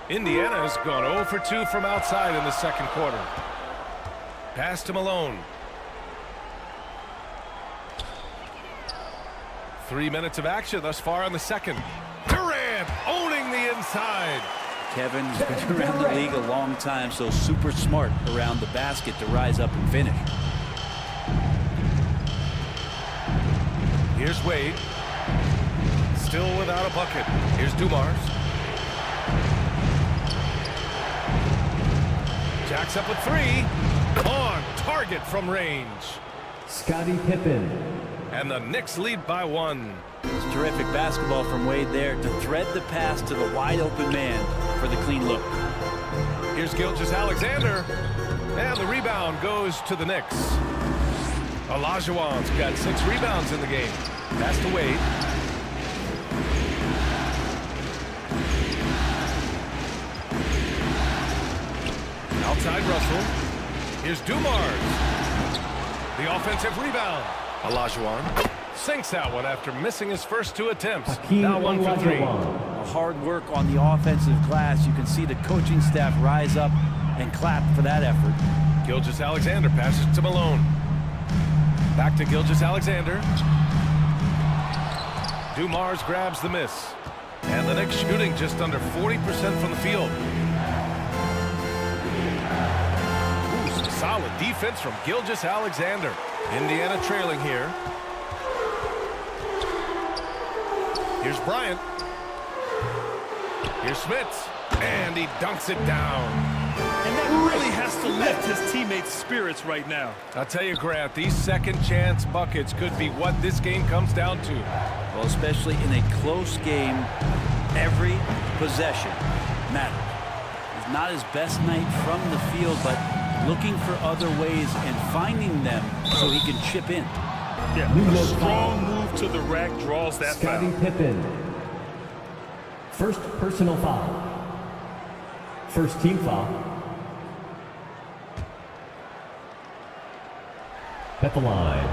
Indiana has gone 0 for 2 from outside in the second quarter. Pass to Malone. 3 minutes of action thus far in the second. Durant owning the inside. Kevin's been around the league a long time, so super smart around the basket to rise up and finish. Here's Wade. Still without a bucket. Here's Dumars. Jacks up with 3. On target from range. Scottie Pippen. And the Knicks lead by 1. It's terrific basketball from Wade there to thread the pass to the wide open man for the clean look. Here's Gilgeous-Alexander. And the rebound goes to the Knicks. Olajuwon's got 6 rebounds in the game. Pass to Wade. Outside Russell. Here's Dumars. The offensive rebound. Olajuwon sinks that one after missing his first 2 attempts. Now 1 for 3. Hard work on the offensive glass. You can see the coaching staff rise up and clap for that effort. Gilgeous-Alexander passes to Malone. Back to Gilgeous-Alexander. Dumars grabs the miss. And the Knicks shooting just under 40% from the field. Ooh, some solid defense from Gilgeous-Alexander. Indiana trailing here. Here's Bryant. Here's Smits. And he dunks it down. And that really has to lift his teammates' spirits right now. I'll tell you, Grant, these second chance buckets could be what this game comes down to. Well, especially in a close game, every possession matters. It's not his best night from the field, but looking for other ways and finding them so he can chip in. Yeah, a strong move to the rack draws that foul. Pippen. First personal foul. First team foul. At the line.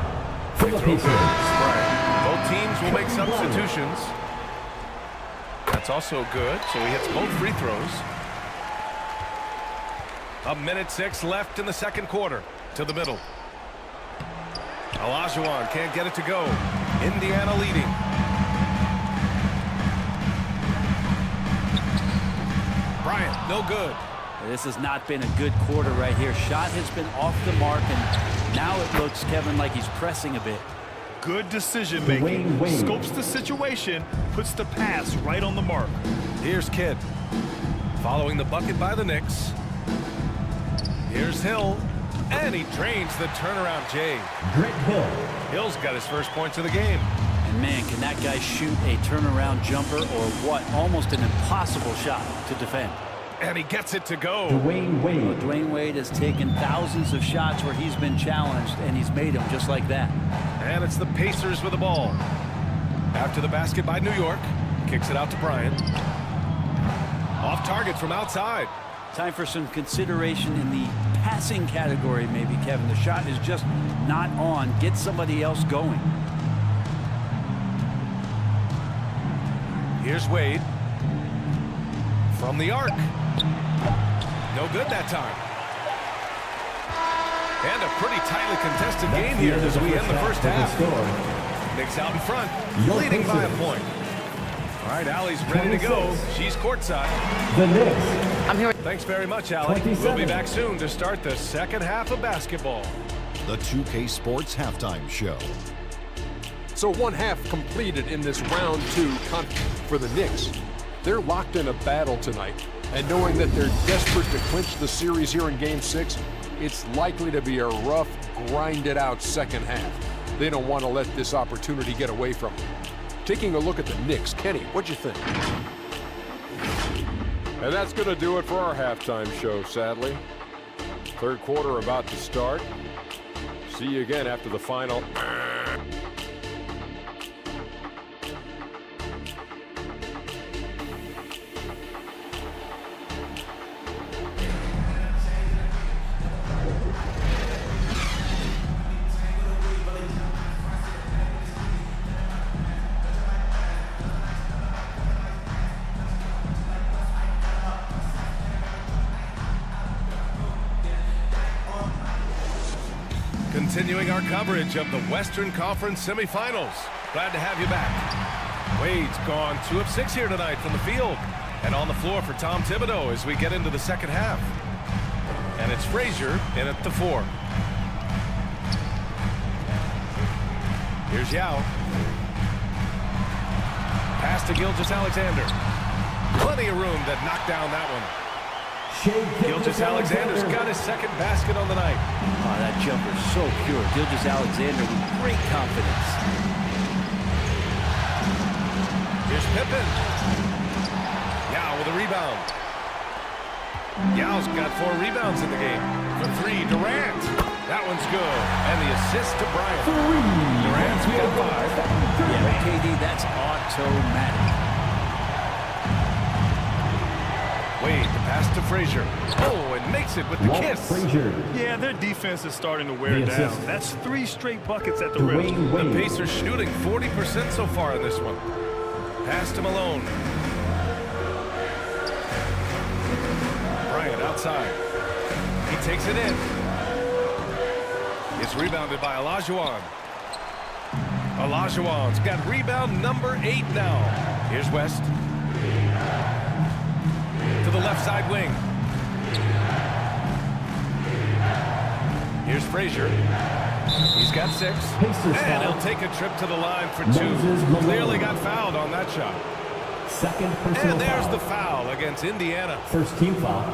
For the Pacers. Right. Both teams will make substitutions. That's also good, so he hits both free throws. 1:06 left in the second quarter. To the middle. Olajuwon can't get it to go. Indiana leading. Bryant, no good. This has not been a good quarter right here. Shot has been off the mark, and now it looks, Kevin, like he's pressing a bit. Good decision making. Scopes the situation, puts the pass right on the mark. Here's Kidd. Following the bucket by the Knicks. Here's Hill. And he drains the turnaround J. Grant Hill. Hill's got his first points of the game. And man, can that guy shoot a turnaround jumper or what? Almost an impossible shot to defend. And he gets it to go. Dwayne Wade. Well, Dwayne Wade has taken thousands of shots where he's been challenged, and he's made them just like that. And it's the Pacers with the ball. After the basket by New York. Kicks it out to Bryant. Off target from outside. Time for some consideration in the passing category, maybe, Kevin. The shot is just not on. Get somebody else going. Here's Wade. From the arc. No good that time. And a pretty tightly contested game here as we end the first half. Knicks out in front, leading by a point. All right, Allie's ready to go. She's courtside. The Knicks. I'm here. Thanks very much, Allie. We'll be back soon to start the second half of basketball. The 2K Sports Halftime Show. So 1 half completed in this round 2 for the Knicks. They're locked in a battle tonight, and knowing that they're desperate to clinch the series here in Game 6, it's likely to be a rough, grinded-out second half. They don't want to let this opportunity get away from them. Taking a look at the Knicks, Kenny, what'd you think? And that's going to do it for our halftime show, sadly. Third quarter about to start. See you again after the final. Continuing our coverage of the Western Conference semifinals. Glad to have you back. Wade's gone 2 of 6 here tonight from the field. And on the floor for Tom Thibodeau as we get into the second half. And it's Frazier in at the 4. Here's Yao. Pass to Gilgeous-Alexander. Plenty of room to knock down that one. Gilgeous-Alexander's got his second basket on the night. Oh, that jumper's so pure. Gilgeous-Alexander with great confidence. Here's Pippen. Yao with a rebound. Yao's got 4 rebounds in the game. For 3, Durant. That one's good. And the assist to Bryant. Durant's got 5. Yeah, but KD, that's automatic. Wade, the pass to Frazier. Oh, and makes it with the kiss. Yeah, their defense is starting to wear down. That's 3 straight buckets at the rim. The Pacers shooting 40% so far in this one. Pass to Malone. Bryant outside. He takes it in. It's rebounded by Olajuwon. Olajuwon's got rebound number 8 now. Here's West. To the left side wing. Here's Frazier. He's got 6. And he'll take a trip to the line for 2. Clearly got fouled on that shot. And there's the foul against Indiana. First team foul.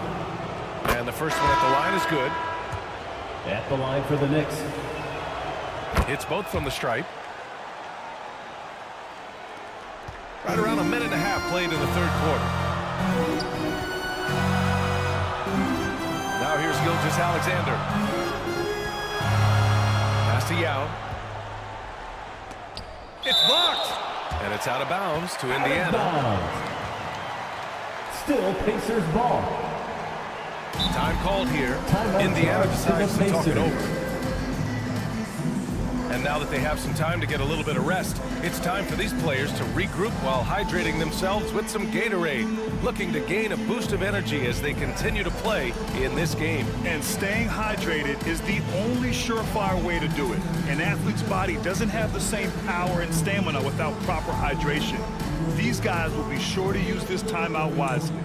And the first one at the line is good. At the line for the Knicks. Hits both from the stripe. Right around a minute and a half played in the third quarter. Now here's Gilgeous-Alexander. Pass to Yao. It's blocked. And it's out of bounds to Indiana. Still Pacers ball. Time called here. Indiana decides to talk it over. And now that they have some time to get a little bit of rest, it's time for these players to regroup while hydrating themselves with some Gatorade, looking to gain a boost of energy as they continue to play in this game. And staying hydrated is the only surefire way to do it. An athlete's body doesn't have the same power and stamina without proper hydration. These guys will be sure to use this timeout wisely.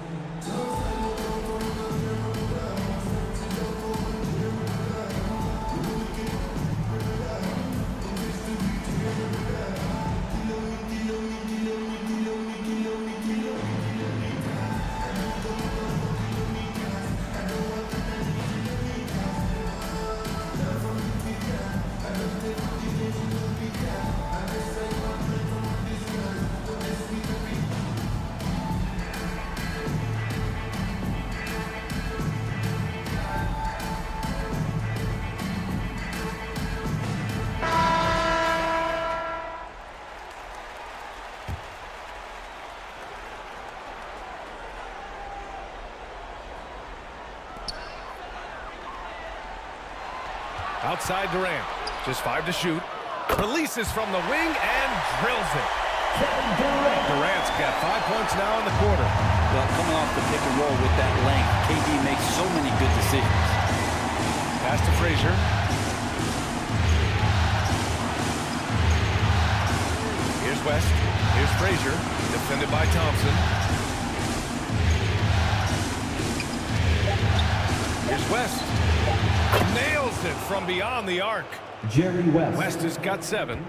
Outside Durant, just 5 to shoot. Releases from the wing and drills it. Durant's got 5 points now in the quarter. Well, coming off the pick and roll with that length, KD makes so many good decisions. Pass to Frazier. Here's West. Here's Frazier, defended by Thompson. Here's West. Nails it from beyond the arc. Jerry West. West has got 7.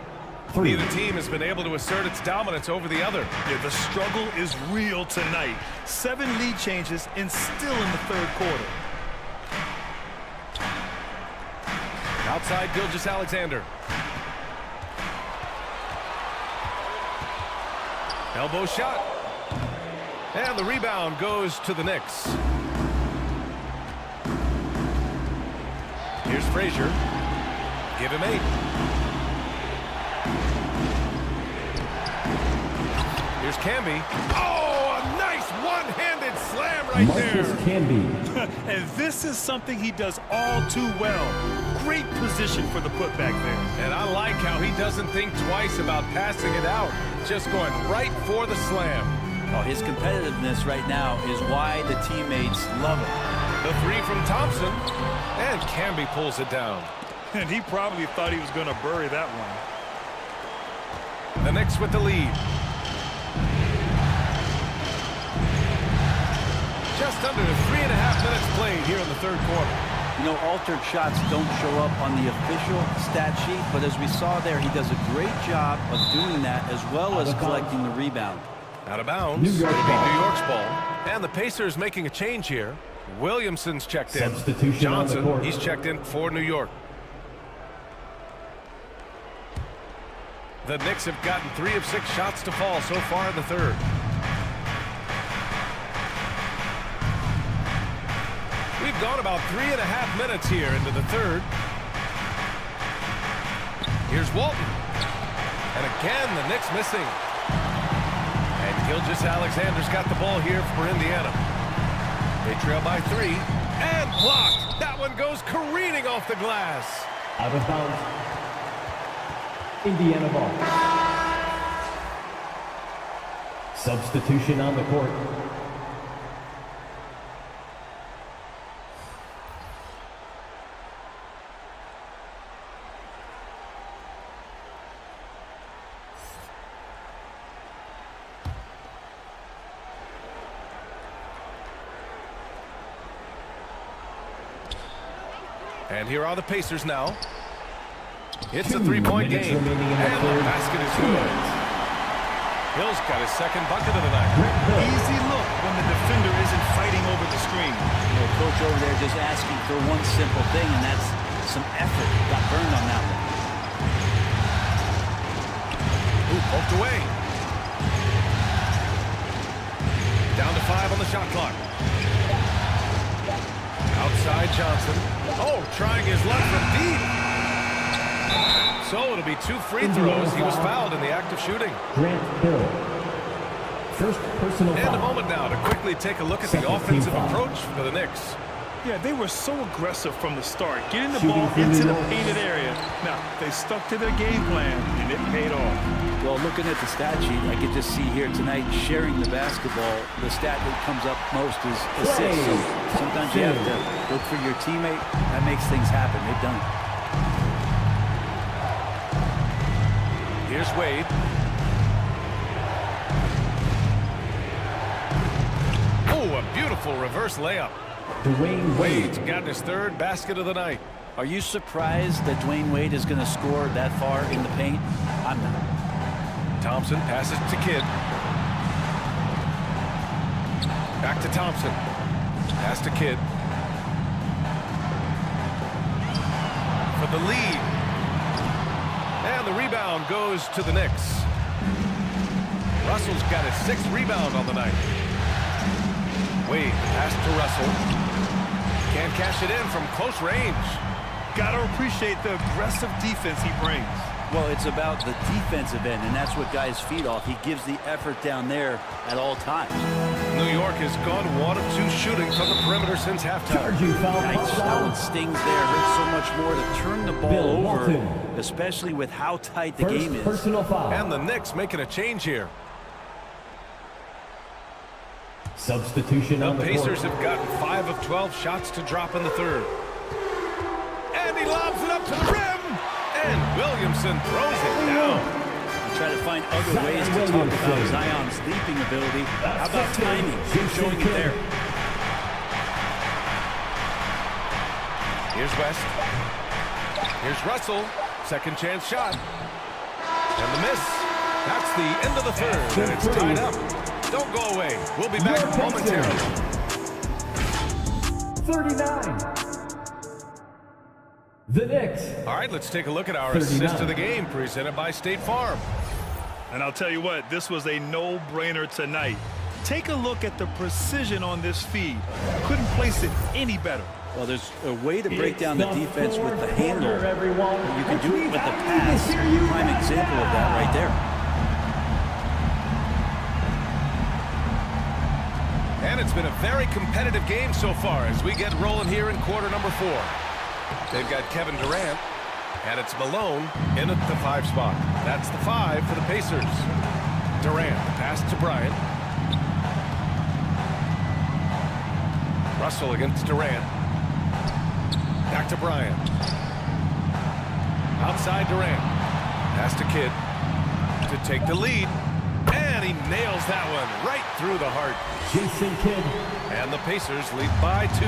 Neither team has been able to assert its dominance over the other. Yeah, the struggle is real tonight. 7 lead changes and still in the third quarter. Outside Gilgeous-Alexander. Elbow shot. And the rebound goes to the Knicks. Here's Frazier. Give him 8. Here's Camby. Oh, a nice one-handed slam right there. Camby. And this is something he does all too well. Great position for the putback there. And I like how he doesn't think twice about passing it out. Just going right for the slam. Oh, his competitiveness right now is why the teammates love him. The 3 from Thompson. And Camby pulls it down. And he probably thought he was going to bury that one. The Knicks with the lead. Just under 3.5 minutes played here in the third quarter. You know, altered shots don't show up on the official stat sheet, but as we saw there, he does a great job of doing that as well as collecting the rebound. Out of bounds. It'll be New York's ball. And the Pacers making a change here. Williamson's checked in. Substitution on the Johnson, court. he's checked in for New York. The Knicks have gotten 3 of 6 shots to fall so far in the third. We've gone about 3.5 minutes here into the third. Here's Walton. And again, the Knicks missing. And Gilgeous-Alexander's got the ball here for Indiana. They trail by 3. And blocked. That one goes careening off the glass. Out of bounds. Indiana ball. Substitution on the court. And here are the Pacers now. It's a 3-point game. And the basket is good. Hill's got his second bucket of the night. Easy look when the defender isn't fighting over the screen. Coach over there just asking for one simple thing, and that's some effort. Got burned on that one. Ooh, poked away. Down to 5 on the shot clock. Outside Johnson. Oh, trying his luck from deep. So it'll be 2 free throws. He was fouled in the act of shooting. Grant Hill. First personal foul. And a moment now to quickly take a look at the offensive approach for the Knicks. Yeah, they were so aggressive from the start, getting the ball into the painted area. Now, they stuck to their game plan, and it paid off. Well, looking at the stat sheet, I could just see here tonight sharing the basketball. The stat that comes up most is assists. So sometimes you have to look for your teammate. That makes things happen. They've done it. Here's Wade. Oh, a beautiful reverse layup. Dwayne Wade's got his 3rd basket of the night. Are you surprised that Dwayne Wade is going to score that far in the paint? I'm not. Thompson passes to Kidd. Back to Thompson. Pass to Kidd. For the lead. And the rebound goes to the Knicks. Russell's got his 6th rebound on the night. Wade pass to Russell. Can't cash it in from close range. Gotta appreciate the aggressive defense he brings. Well, it's about the defensive end, and that's what guys feed off. He gives the effort down there at all times. New York has gone 1 of 2 shooting from the perimeter since halftime. Yikes, that one stings there. Hurts so much more to turn the ball over, especially with how tight the game is. And the Knicks making a change here. Substitution on the court. The Pacers have gotten 5 of 12 shots to drop in the third. And he lobs it up to the rim. And Williamson throws it down. I try to find other ways to talk about Zion's leaping ability. How about timing? Showing it there. Here's West. Here's Russell. Second chance shot. And the miss. That's the end of the third. And it's tied up. Don't go away. We'll be back momentarily. 39. The Knicks. All right, let's take a look at our assist of the game presented by State Farm. And I'll tell you what, this was a no-brainer tonight. Take a look at the precision on this feed. Couldn't place it any better. Well, there's a way to break down the defense with the handle. You can do it with the pass. Prime example of that right there. And it's been a very competitive game so far as we get rolling here in quarter number 4. They've got Kevin Durant, and it's Malone in at the 5 spot. That's the 5 for the Pacers. Durant, pass to Bryant. Russell against Durant. Back to Bryant. Outside Durant. Pass to Kidd to take the lead. And he nails that one right through the heart. Jason Kidd. And the Pacers lead by 2.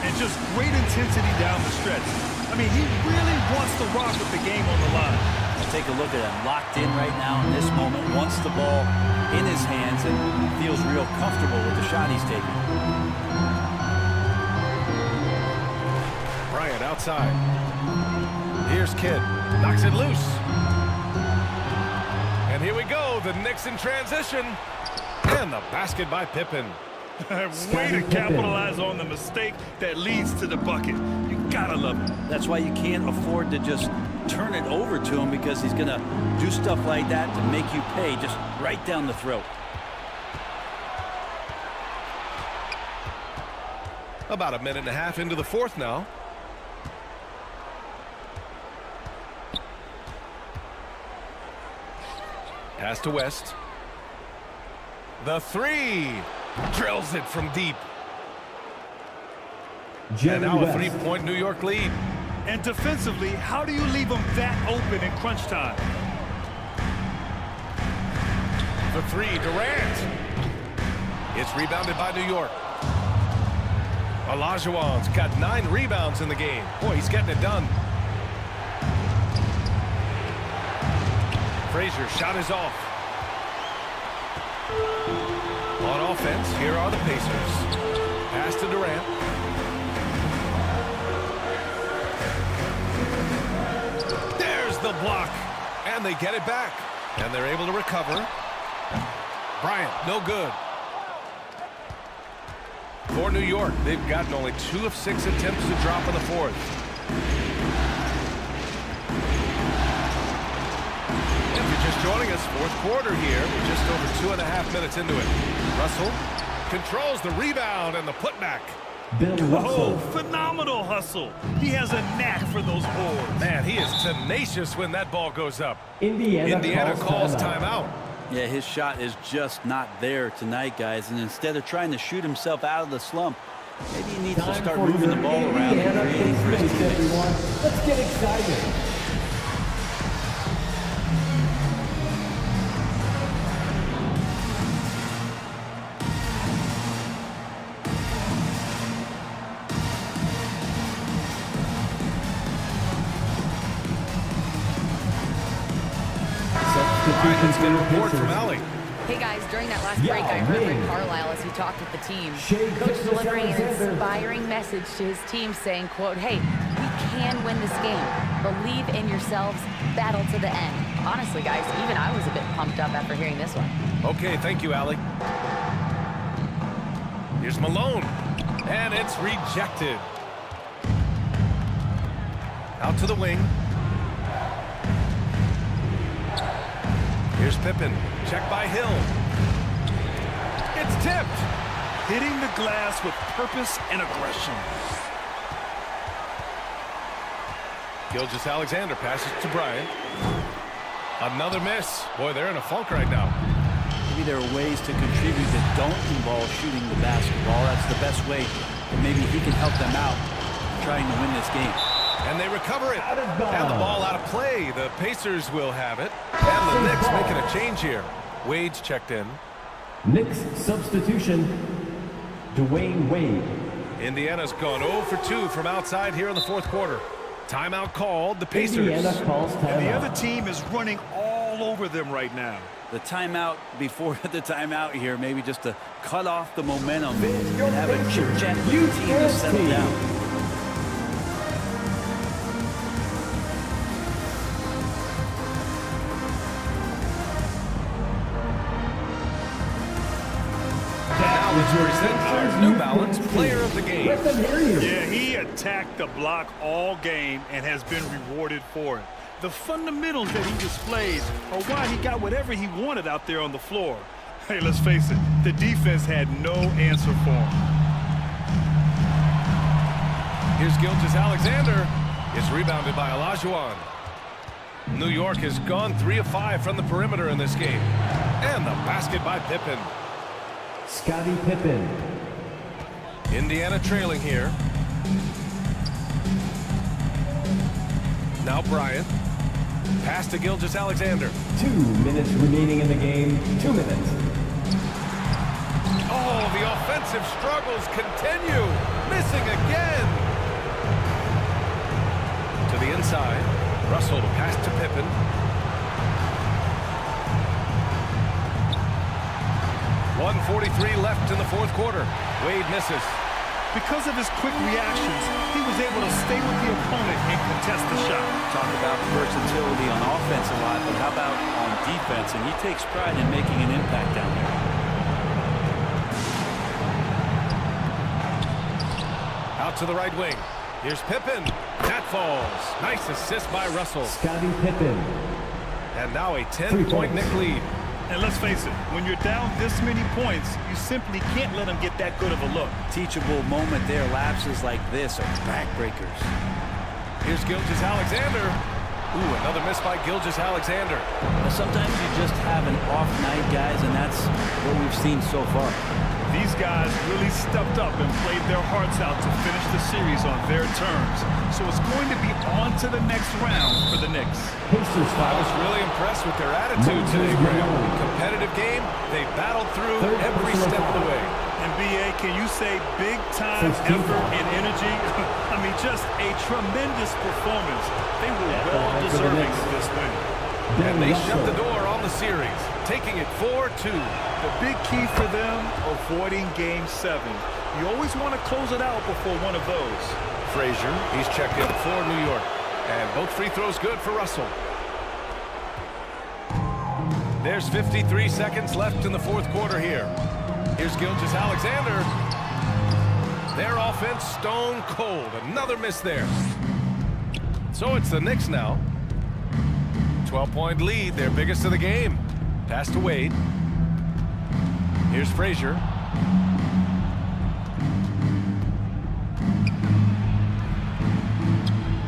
And just great intensity down the stretch. I mean, he really wants to rock with the game on the line. Take a look at him, locked in right now in this moment, wants the ball in his hands and feels real comfortable with the shot he's taking. Bryant outside. Here's Kidd. Knocks it loose. And here we go. The Knicks in transition. And the basket by Pippen. Way to capitalize on the mistake that leads to the bucket. You gotta love it. That's why you can't afford to just turn it over to him, because he's going to do stuff like that to make you pay just right down the throat. About a minute and a half into the fourth now. Pass to West. The three. Drills it from deep. And now a three-point New York lead. And defensively, how do you leave them that open in crunch time? The three, Durant. It's rebounded by New York. Olajuwon's got 9 rebounds in the game. Boy, he's getting it done. Frazier shot is off. On offense, here are the Pacers. Pass to Durant. There's the block. And they get it back. And they're able to recover. Bryant, no good. For New York, they've gotten only 2 of 6 attempts to drop in the fourth. If you're just joining us, fourth quarter here. We're just over 2.5 minutes into it. Russell controls the rebound and the putback. Oh, phenomenal hustle. He has a knack for those boards. Man, he is tenacious when that ball goes up. Indiana calls timeout. Yeah, his shot is just not there tonight, guys. And instead of trying to shoot himself out of the slump, maybe he needs to start moving the ball around and creating for his teammates. Let's get excited. Let's get a report from Allie. Hey guys, during that last break, I heard Rick Carlisle as he talked with the team. Coach delivering an inspiring message to his team saying, quote, hey, we can win this game. Believe in yourselves, battle to the end. Honestly, guys, even I was a bit pumped up after hearing this one. Okay, thank you, Allie. Here's Malone. And it's rejected. Out to the wing. Here's Pippen. Check by Hill. It's tipped. Hitting the glass with purpose and aggression. Gilgeous-Alexander passes to Bryant. Another miss. Boy, they're in a funk right now. Maybe there are ways to contribute that don't involve shooting the basketball. That's the best way. And maybe he can help them out trying to win this game. And they recover it. And the ball out of play. The Pacers will have it. And the Knicks making a change here. Wade's checked in. Knicks substitution, Dwayne Wade. Indiana's gone 0 for 2 from outside here in the fourth quarter. Timeout called. The Pacers. Indiana calls timeout. And the other team is running all over them right now. The timeout before the timeout here, maybe just to cut off the momentum and have a chip-chat with the team to settle down. Let's present our New Balance Player of the Game. Yeah, he attacked the block all game and has been rewarded for it. The fundamentals that he displayed are why he got whatever he wanted out there on the floor. Hey, let's face it, the defense had no answer for him. Here's Gilgeous-Alexander. It's rebounded by Olajuwon. New York has gone 3 of 5 from the perimeter in this game. And the basket by Pippen. Scottie Pippen. Indiana trailing here. Now Bryant. Pass to Gilgeous-Alexander. 2 minutes remaining in the game. 2 minutes. Oh, the offensive struggles continue. Missing again. To the inside. Russell to pass to Pippen. .143 left in the fourth quarter. Wade misses. Because of his quick reactions, he was able to stay with the opponent and contest the shot. Talk about versatility on offense a lot, but how about on defense? And he takes pride in making an impact down there. Out to the right wing. Here's Pippen. That falls. Nice assist by Russell. Scottie Pippen. And now a 10-point Knicks lead. And let's face it, when you're down this many points, you simply can't let them get that good of a look. Teachable moment there. Lapses like this are backbreakers. Here's Gilgeous-Alexander. Ooh, another miss by Gilgeous-Alexander. Well, sometimes you just have an off night, guys, and that's what we've seen so far. These guys really stepped up and played their hearts out to finish the series on their terms. So it's going to be on to the next round for the Knicks. I was really impressed with their attitude today, Graham. Competitive game, they battled through every step of the way. And B.A., can you say big-time effort and energy? I mean, just a tremendous performance. They were well-deserving of this win. And they shut the door on the series, taking it 4-2. The big key for them, avoiding Game 7. You always want to close it out before one of those. Frazier, he's checked in for New York. And both free throws good for Russell. There's 53 seconds left in the fourth quarter here. Here's Gilgeous-Alexander. Their offense stone cold. Another miss there. So it's the Knicks now. 12-point lead, their biggest of the game. Pass to Wade. Here's Frazier.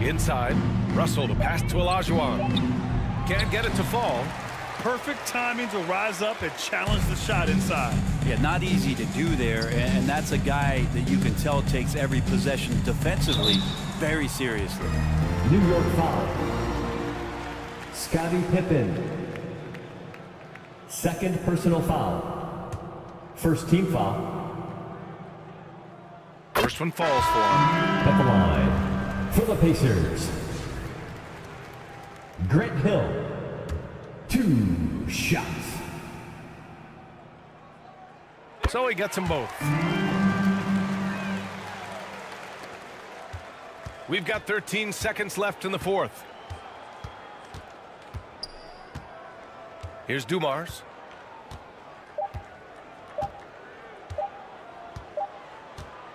Inside, Russell, the pass to Olajuwon. Can't get it to fall. Perfect timing to rise up and challenge the shot inside. Yeah, not easy to do there, and that's a guy that you can tell takes every possession defensively very seriously. New York foul. Scottie Pippen. Second personal foul. First team foul. First one falls for him. At the line for the Pacers. Grant Hill. 2 shots. So he gets them both. We've got 13 seconds left in the fourth. Here's Dumars.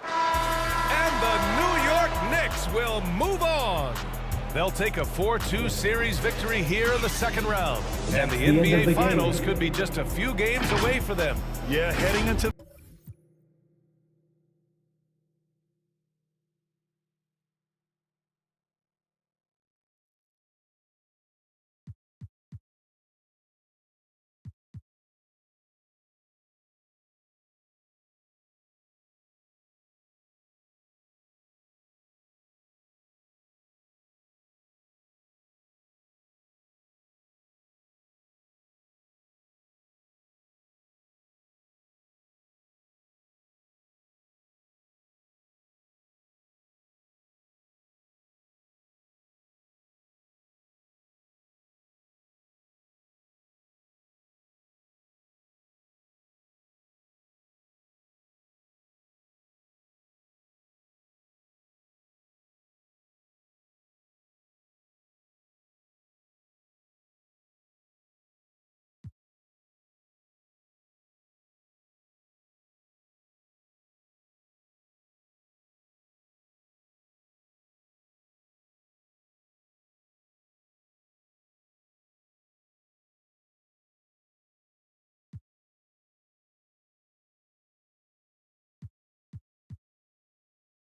And the New York Knicks will move on. They'll take a 4-2 series victory here in the second round. And the NBA Finals could be just a few games away for them. Yeah, heading into